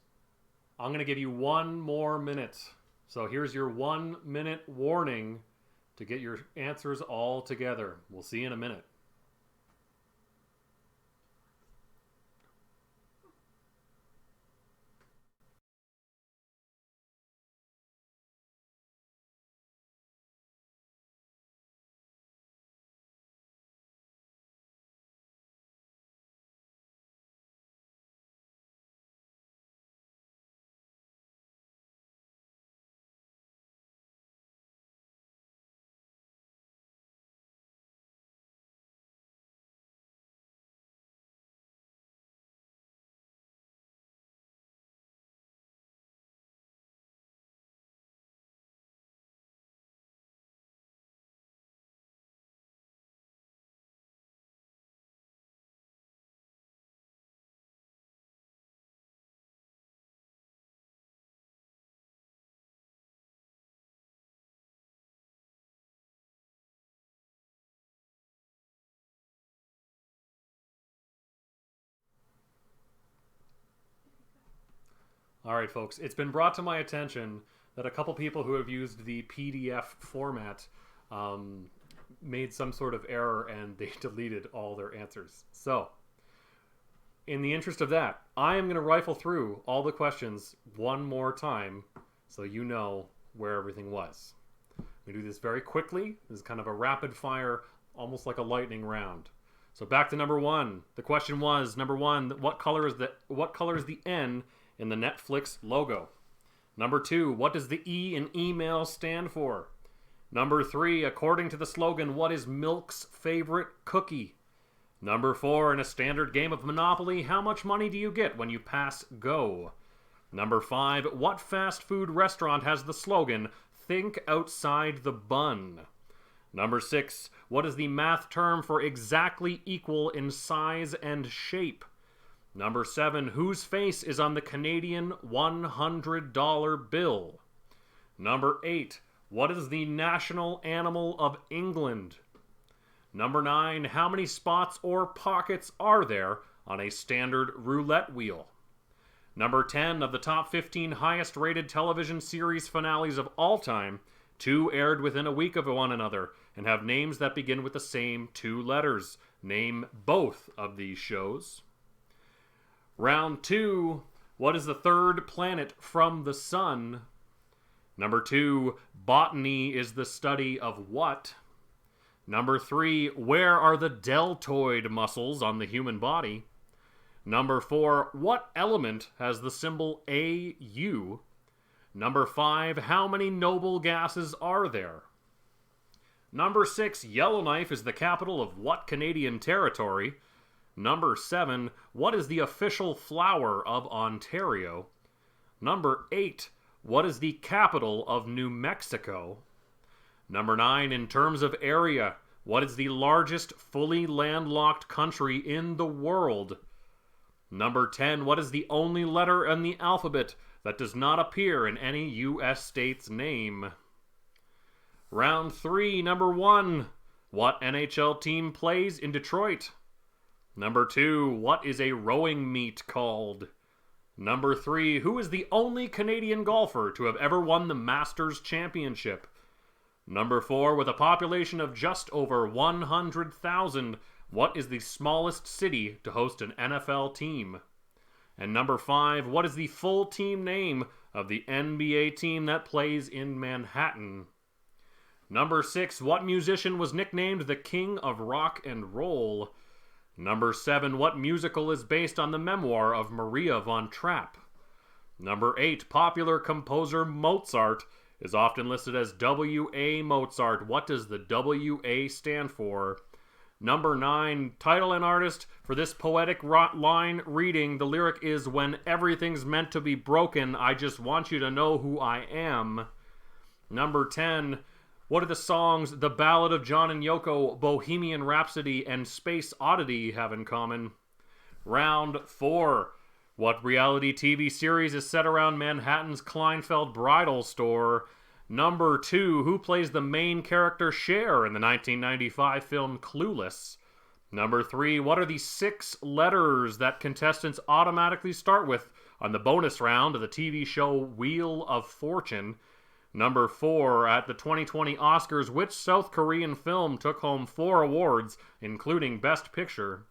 I'm going to give you 1 more minute. So here's your 1 minute warning to get your answers all together. We'll see you in a minute. All right, folks. It's been brought to my attention that a couple people who have used the PDF format made some sort of error and they deleted all their answers. So, in the interest of that, I am going to rifle through all the questions one more time so you know where everything was. We do this very quickly. This is kind of a rapid fire, almost like a lightning round. So back to number 1. The question was, number 1, what color is the N in the Netflix logo? Number 2, what does the E in email stand for? Number 3, according to the slogan, what is Milk's favorite cookie? Number 4, in a standard game of Monopoly, how much money do you get when you pass go? Number 5, what fast food restaurant has the slogan, think outside the bun? Number 6, what is the math term for exactly equal in size and shape? Number 7, whose face is on the Canadian $100 bill? Number 8, what is the national animal of England? Number 9, how many spots or pockets are there on a standard roulette wheel? Number 10, of the top 15 highest rated television series finales of all time, 2 aired within a week of one another and have names that begin with the same 2 letters. Name both of these shows. Round 2, what is the third planet from the sun? Number 2, botany is the study of what? Number 3, where are the deltoid muscles on the human body? Number 4, what element has the symbol AU? Number 5, how many noble gases are there? Number 6, Yellowknife is the capital of what Canadian territory? Number 7, what is the official flower of Ontario? Number 8, what is the capital of New Mexico? Number 9, in terms of area, what is the largest fully landlocked country in the world? Number 10, what is the only letter in the alphabet that does not appear in any U.S. state's name? Round 3, number 1, what NHL team plays in Detroit? Number 2, what is a rowing meet called? Number 3, who is the only Canadian golfer to have ever won the Masters Championship? Number 4, with a population of just over 100,000, what is the smallest city to host an NFL team? And number 5, what is the full team name of the NBA team that plays in Manhattan? Number 6, what musician was nicknamed the King of Rock and Roll? Number 7, what musical is based on the memoir of Maria von Trapp? Number 8, popular composer Mozart is often listed as W.A. Mozart. What does the W.A. stand for? Number 9, title and artist for this poetic line reading. The lyric is, when everything's meant to be broken, I just want you to know who I am. Number 10, what do the songs The Ballad of John and Yoko, Bohemian Rhapsody, and Space Oddity have in common? Round 4. What reality TV series is set around Manhattan's Kleinfeld bridal store? Number 2. Who plays the main character Cher in the 1995 film Clueless? Number 3, what are the 6 letters that contestants automatically start with on the bonus round of the TV show Wheel of Fortune? Number 4, at the 2020 Oscars, which South Korean film took home 4 awards, including Best Picture?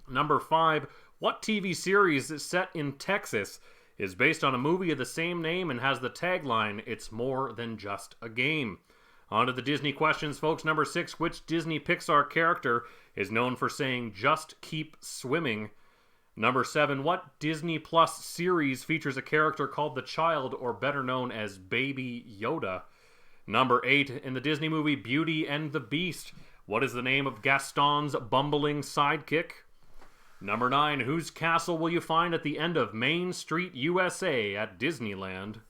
Number 5, what TV series is set in Texas, is based on a movie of the same name, and has the tagline, "It's more than just a game"? On to the Disney questions, folks. Number 6, which Disney Pixar character is known for saying, "Just keep swimming"? Number 7, what Disney Plus series features a character called the Child, or better known as Baby Yoda? Number 8, in the Disney movie Beauty and the Beast, what is the name of Gaston's bumbling sidekick? Number 9, whose castle will you find at the end of Main Street, USA at Disneyland?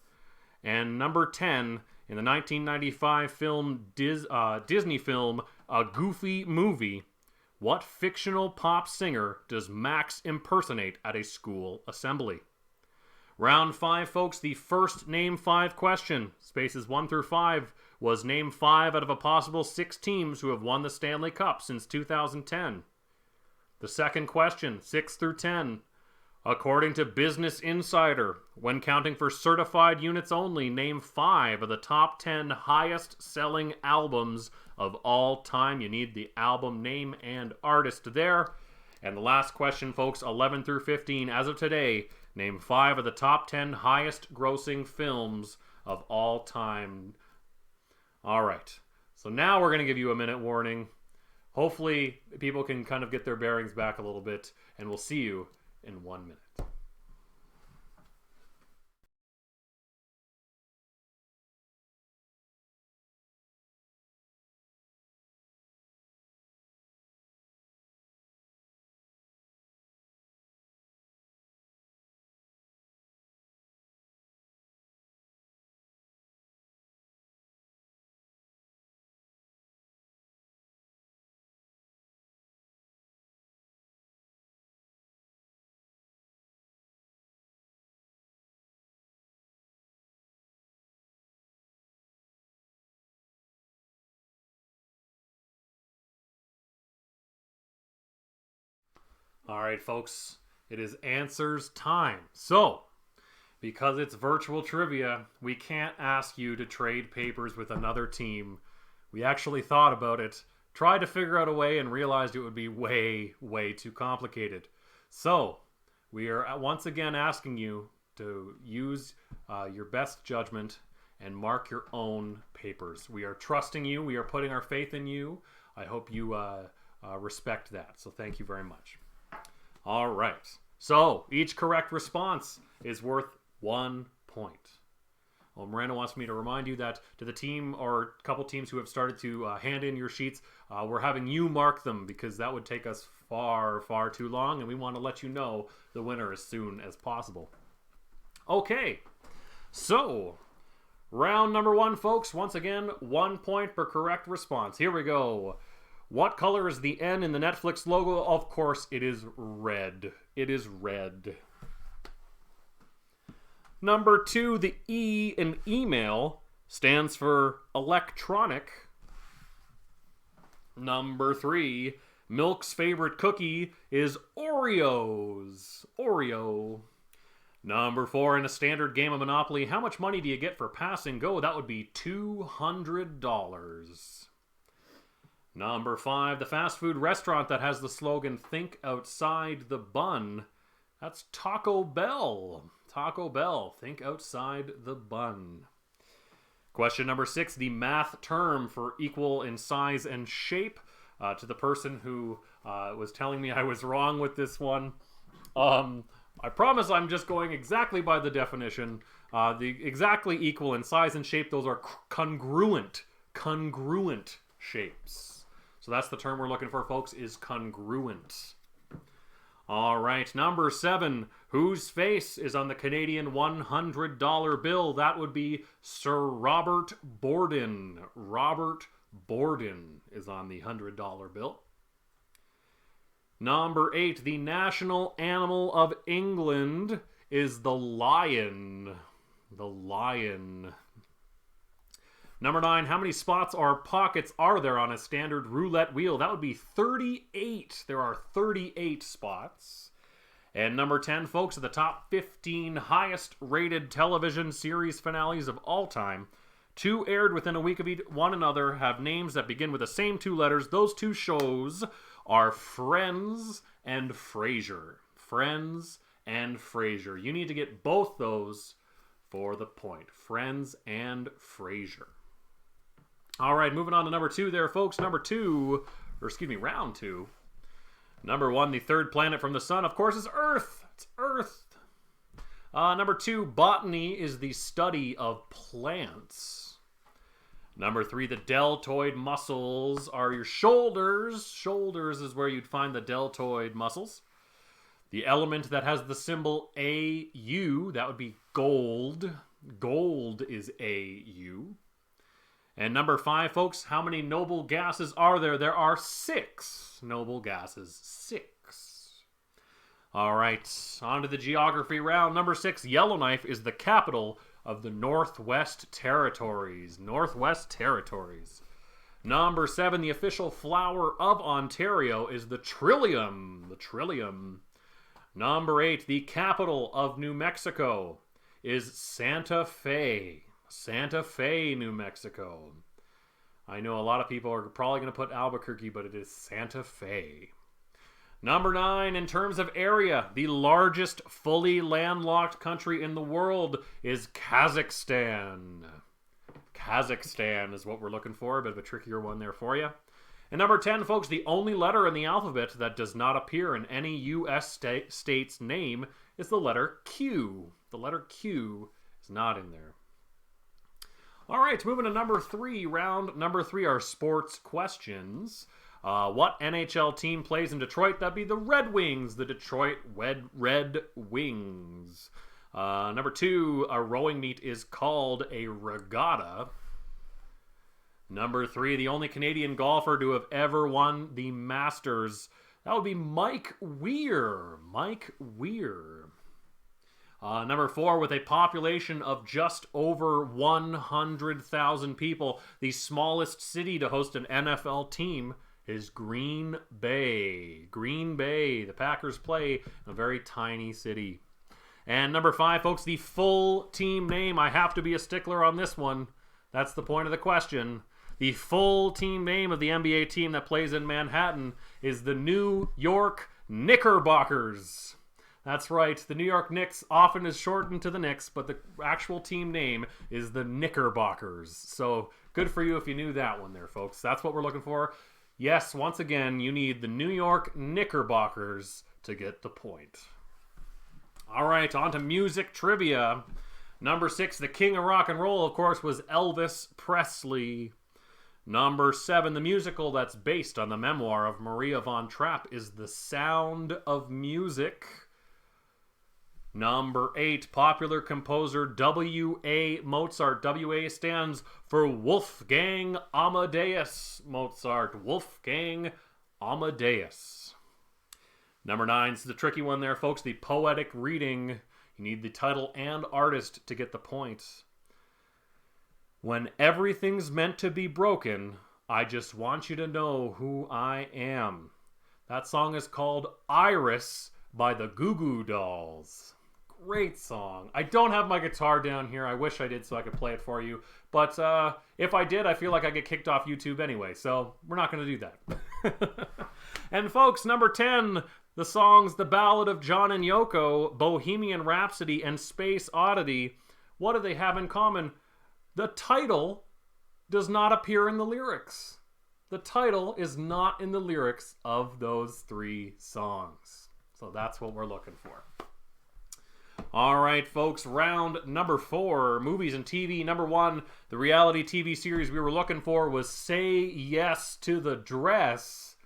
And number 10, in the 1995 film Disney film A Goofy Movie, what fictional pop singer does Max impersonate at a school assembly? Round 5, folks, the first Name 5 question, spaces 1 through 5, was name 5 out of a possible 6 teams who have won the Stanley Cup since 2010. The second question, 6 through 10, according to Business Insider, when counting for certified units only, name 5 of the top 10 highest selling albums of all time. You need the album name and artist there. And the last question, folks, 11 through 15, as of today, name 5 of the top 10 highest grossing films of all time. All right, so now we're going to give you a minute warning. Hopefully people can kind of get their bearings back a little bit, and we'll see you in 1 minute. All right, folks, it is answers time. So, because it's virtual trivia, we can't ask you to trade papers with another team. We actually thought about it, tried to figure out a way, and realized it would be way, way too complicated. So, we are once again asking you to use your best judgment and mark your own papers. We are trusting you. We are putting our faith in you. I hope you respect that. So thank you very much. All right. So each correct response is worth 1 point. Well, Miranda wants me to remind you that to the team or couple teams who have started to hand in your sheets, we're having you mark them because that would take us far, far too long, and we want to let you know the winner as soon as possible. Okay. So, round number 1, folks. Once again, 1 point per correct response. Here we go. What color is the N in the Netflix logo? Of course, it is red. It is red. Number 2, the E in email stands for electronic. Number 3, Milk's favorite cookie is Oreos. Oreo. Number 4, in a standard game of Monopoly, how much money do you get for pass and go? That would be $200. Number 5, the fast food restaurant that has the slogan, "Think outside the bun." That's Taco Bell. Taco Bell, think outside the bun. Question number 6, the math term for equal in size and shape. To the person who was telling me I was wrong with this one, I promise I'm just going exactly by the definition. The exactly equal in size and shape, those are congruent shapes. So that's the term we're looking for, folks, is congruent. All right, number 7, whose face is on the Canadian $100 bill? That would be Sir Robert Borden. Robert Borden is on the $100 bill. Number 8, the national animal of England is the lion. The lion. Number 9, how many spots or pockets are there on a standard roulette wheel? That would be 38. There are 38 spots. And number 10, folks, are the top 15 highest rated television series finales of all time. 2 aired within a week of one another, have names that begin with the same 2 letters. Those 2 shows are Friends and Frasier. Friends and Frasier. You need to get both those for the point. Friends and Frasier. All right, moving on to number 2 there, folks. Round 2. Number 1, the third planet from the sun, of course, is Earth. It's Earth. Number 2, botany is the study of plants. Number 3, the deltoid muscles are your shoulders. Shoulders is where you'd find the deltoid muscles. The element that has the symbol AU, that would be gold. Gold is AU. And number 5, folks, how many noble gases are there? There are 6 noble gases. 6. All right, on to the geography round. Number 6, Yellowknife is the capital of the Northwest Territories. Northwest Territories. Number 7, the official flower of Ontario is the trillium. The trillium. Number 8, the capital of New Mexico is Santa Fe. Santa Fe, New Mexico. I know a lot of people are probably going to put Albuquerque, but it is Santa Fe. Number 9, in terms of area, the largest fully landlocked country in the world is Kazakhstan. Kazakhstan is what we're looking for. A bit of a trickier one there for you. And number 10, folks, the only letter in the alphabet that does not appear in any U.S. state's name is the letter Q. The letter Q is not in there. All right, moving to number 3. Round number 3 are sports questions. What NHL team plays in Detroit? That'd be the Red Wings, the Detroit Red Wings. Number 2, a rowing meet is called a regatta. Number 3, the only Canadian golfer to have ever won the Masters. That would be Mike Weir. Mike Weir. Number 4, with a population of just over 100,000 people, the smallest city to host an NFL team is Green Bay. Green Bay. The Packers play in a very tiny city. And number 5, folks, the full team name. I have to be a stickler on this one. That's the point of the question. The full team name of the NBA team that plays in Manhattan is the New York Knickerbockers. That's right. The New York Knicks often is shortened to the Knicks, but the actual team name is the Knickerbockers. So good for you if you knew that one there, folks. That's what we're looking for. Yes, once again, you need the New York Knickerbockers to get the point. All right, on to music trivia. Number 6, the king of rock and roll, of course, was Elvis Presley. Number 7, the musical that's based on the memoir of Maria von Trapp is The Sound of Music. Number 8, popular composer W.A. Mozart. W.A. stands for Wolfgang Amadeus Mozart. Wolfgang Amadeus. Number 9, this is the tricky one there, folks. The poetic reading. You need the title and artist to get the point. When everything's meant to be broken, I just want you to know who I am. That song is called Iris by the Goo Goo Dolls. Great song. I don't have my guitar down here. I wish I did so I could play it for you. But if I did, I feel like I get kicked off YouTube anyway. So we're not going to do that. And folks, number 10, the songs The Ballad of John and Yoko, Bohemian Rhapsody, and Space Oddity. What do they have in common? The title does not appear in the lyrics. The title is not in the lyrics of those 3 songs. So that's what we're looking for. All right, folks, round number 4, movies and TV. Number 1, the reality TV series we were looking for was Say Yes to the Dress.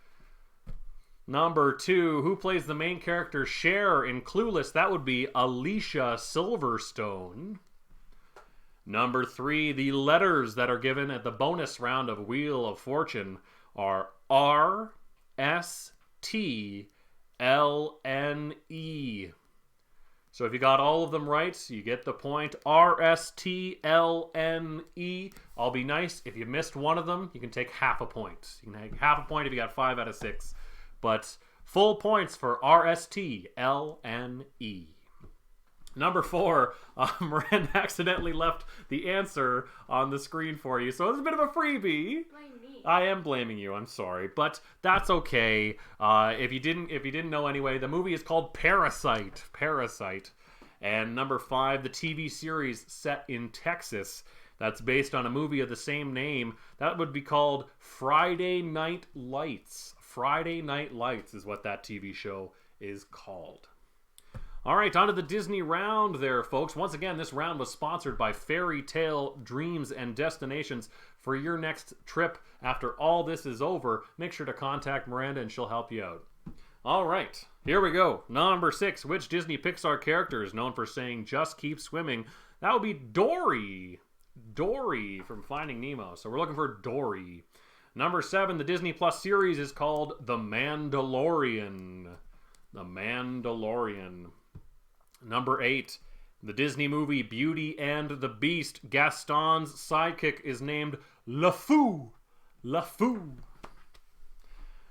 Number 2, who plays the main character Cher in Clueless? That would be Alicia Silverstone. Number 3, the letters that are given at the bonus round of Wheel of Fortune are R, S, T, L, N, E. So if you got all of them right, you get the point. R-S-T-L-N-E. I'll be nice. If you missed one of them, you can take half a point. You can take half a point if you got 5 out of 6. But full points for R-S-T-L-N-E. Number 4, Miranda accidentally left the answer on the screen for you, so it's a bit of a freebie. Blame me. I am blaming you. I'm sorry, but that's okay. If you didn't know anyway, the movie is called Parasite. Parasite. And number 5, the TV series set in Texas. That's based on a movie of the same name. That would be called Friday Night Lights. Friday Night Lights is what that TV show is called. All right, on to the Disney round there, folks. Once again, this round was sponsored by Fairy Tale Dreams and Destinations. For your next trip after all this is over, make sure to contact Miranda and she'll help you out. All right, here we go. Number 6, which Disney Pixar character is known for saying, "Just keep swimming"? That would be Dory. Dory from Finding Nemo. So we're looking for Dory. Number 7, the Disney Plus series is called The Mandalorian. The Mandalorian. Number 8, the Disney movie Beauty and the Beast. Gaston's sidekick is named LeFou. LeFou.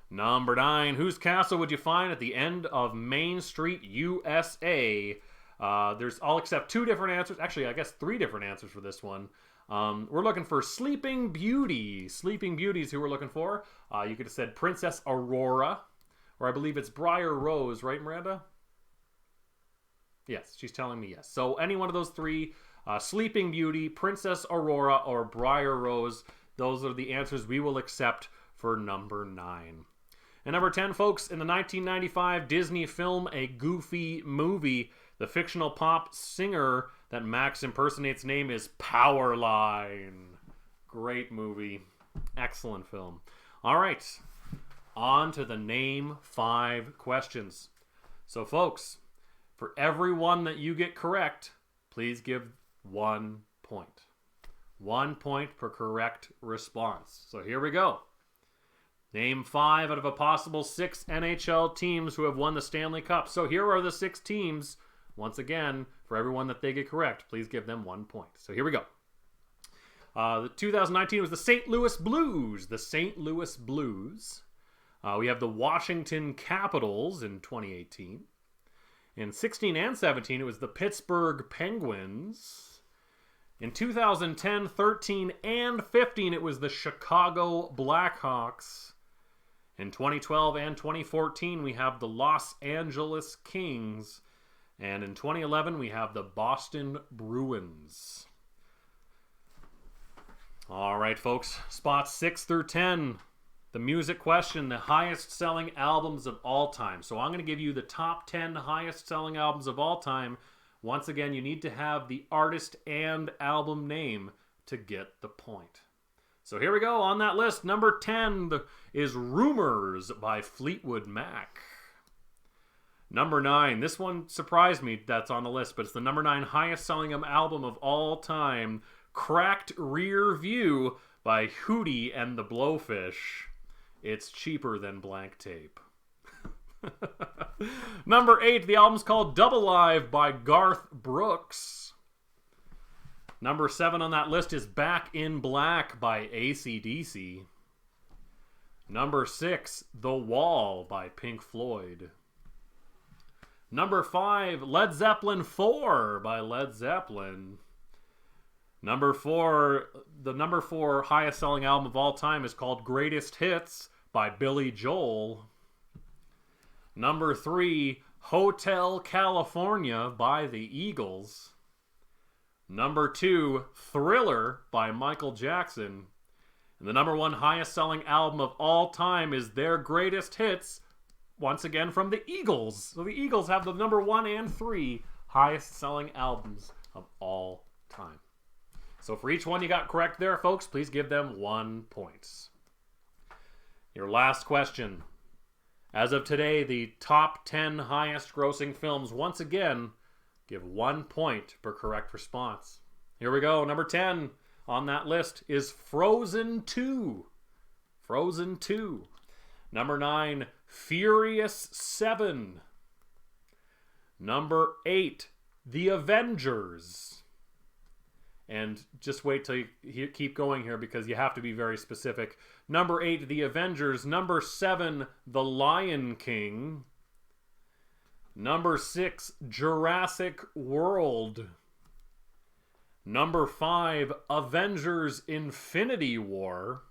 Number 9, whose castle would you find at the end of Main Street, USA? I'll accept 2 different answers. Actually, I guess 3 different answers for this one. We're looking for Sleeping Beauty. Sleeping Beauty is who we're looking for. You could have said Princess Aurora, or I believe it's Briar Rose, right, Miranda? Yes, she's telling me yes. So any one of those 3, Sleeping Beauty, Princess Aurora, or Briar Rose, those are the answers we will accept for number 9. And number 10, folks, in the 1995 Disney film A Goofy Movie, the fictional pop singer that Max impersonates name is Powerline. Great movie. Excellent film. All right, on to the Name 5 questions. So, folks, for every one that you get correct, please give 1 point. 1 point per correct response. So here we go. Name 5 out of a possible 6 NHL teams who have won the Stanley Cup. So here are the 6 teams. Once again, for everyone that they get correct, please give them 1 point. So here we go. The 2019 was the St. Louis Blues. The St. Louis Blues. We have the Washington Capitals in 2018. In 16 and 17, it was the Pittsburgh Penguins. In 2010, 13, and 15, it was the Chicago Blackhawks. In 2012 and 2014, we have the Los Angeles Kings. And in 2011, we have the Boston Bruins. All right, folks. Spots 6 through 10. The music question, the highest selling albums of all time. So I'm going to give you the top 10 highest selling albums of all time. Once again, you need to have the artist and album name to get the point. So here we go on that list. Number 10 is Rumors by Fleetwood Mac. Number 9, this one surprised me that's on the list, but it's the number 9 highest selling album of all time, Cracked Rear View by Hootie and the Blowfish. It's cheaper than blank tape. Number 8, the album's called Double Live by Garth Brooks. Number 7 on that list is Back in Black by AC/DC. Number 6, The Wall by Pink Floyd. Number 5, Led Zeppelin 4 by Led Zeppelin. Number 4, the number 4 highest selling album of all time is called Greatest Hits by Billy Joel. Number 3, Hotel California by the Eagles. Number 2, Thriller by Michael Jackson. And the number 1 highest selling album of all time is their Greatest Hits, once again from the Eagles. So the Eagles have the number 1 and 3 highest selling albums of all time. So for each one you got correct there, folks, please give them 1 point. Your last question. As of today, the top 10 highest grossing films, once again, give 1 point per correct response. Here we go. Number 10 on that list is Frozen 2. Frozen 2. Number 9, Furious 7. Number 8, The Avengers. And just wait till you keep going here because you have to be very specific. Number 8, The Avengers. Number 7, The Lion King. Number 6, Jurassic World. Number 5, Avengers Infinity War.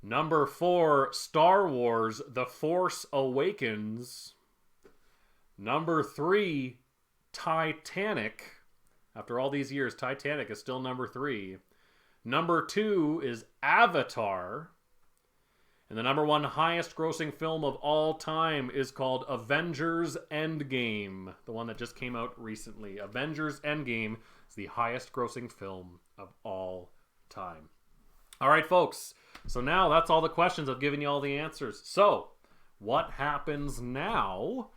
Number 4, Star Wars The Force Awakens. Number 3, Titanic. After all these years, Titanic is still number 3. Number 2 is Avatar. And the number 1 highest grossing film of all time is called Avengers Endgame. The one that just came out recently. Avengers Endgame is the highest grossing film of all time. All right, folks. So now that's all the questions. I've given you all the answers. So what happens now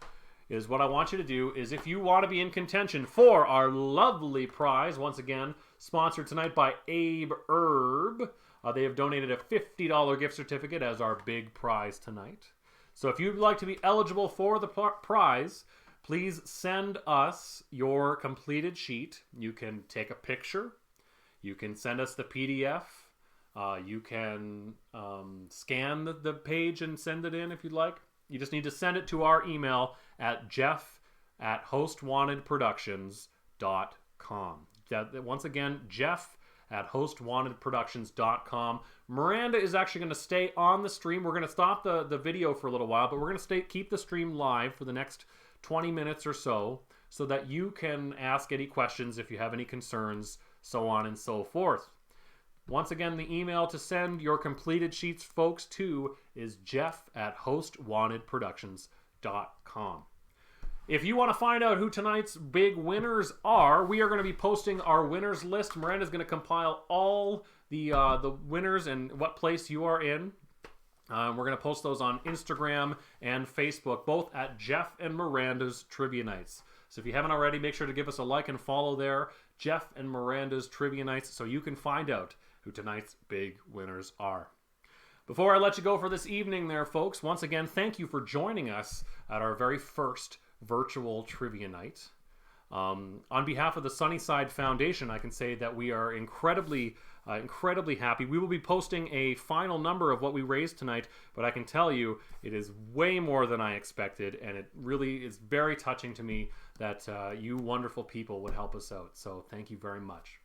is what I want you to do is if you want to be in contention for our lovely prize, once again, sponsored tonight by Abe Herb. They have donated a $50 gift certificate as our big prize tonight. So if you'd like to be eligible for the prize, please send us your completed sheet. You can take a picture. You can send us the PDF. You can scan the page and send it in if you'd like. You just need to send it to our email at jeff@hostwantedproductions.com. Once again, jeff@hostwantedproductions.com. Miranda is actually going to stay on the stream. We're going to stop the video for a little while, but we're going to keep the stream live for the next 20 minutes or so that you can ask any questions if you have any concerns, so on and so forth. Once again, the email to send your completed sheets, folks, to is jeff@hostwantedproductions.com. If you want to find out who tonight's big winners are, we are going to be posting our winners list. Miranda's going to compile all the winners and what place you are in. We're going to post those on Instagram and Facebook, both at Jeff and Miranda's Trivia Nights. So if you haven't already, make sure to give us a like and follow there, Jeff and Miranda's Trivia Nights, so you can find out who tonight's big winners are. Before I let you go for this evening there, folks, once again, thank you for joining us at our very first virtual trivia night. On behalf of the Sunnyside Foundation, I can say that we are incredibly happy. We will be posting a final number of what we raised tonight, but I can tell you it is way more than I expected, and it really is very touching to me that you wonderful people would help us out. So thank you very much.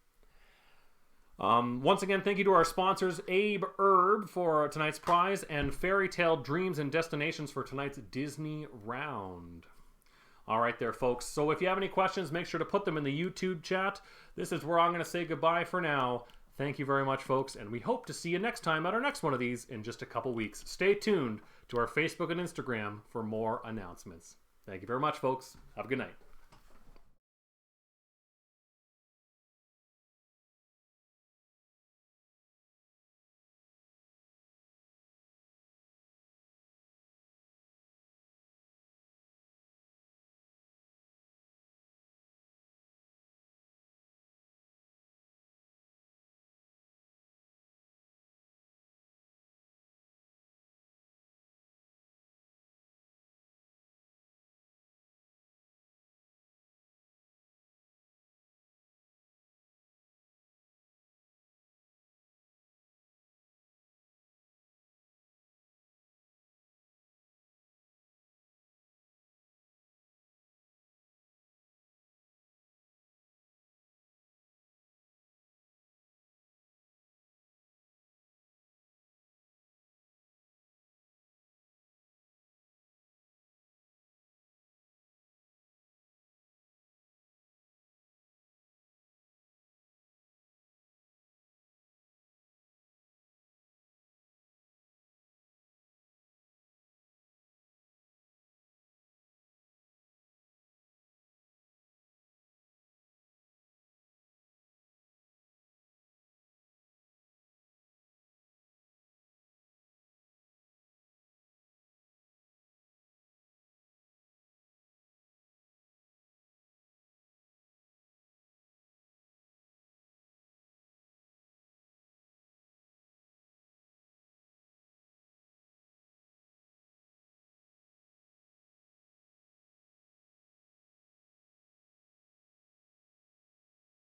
Once again, thank you to our sponsors, Abe Herb for tonight's prize, and Fairy Tale Dreams and Destinations for tonight's Disney Round. All right there, folks. So if you have any questions, make sure to put them in the YouTube chat. This is where I'm going to say goodbye for now. Thank you very much, folks, and we hope to see you next time at our next one of these in just a couple weeks. Stay tuned to our Facebook and Instagram for more announcements. Thank you very much, folks. Have a good night.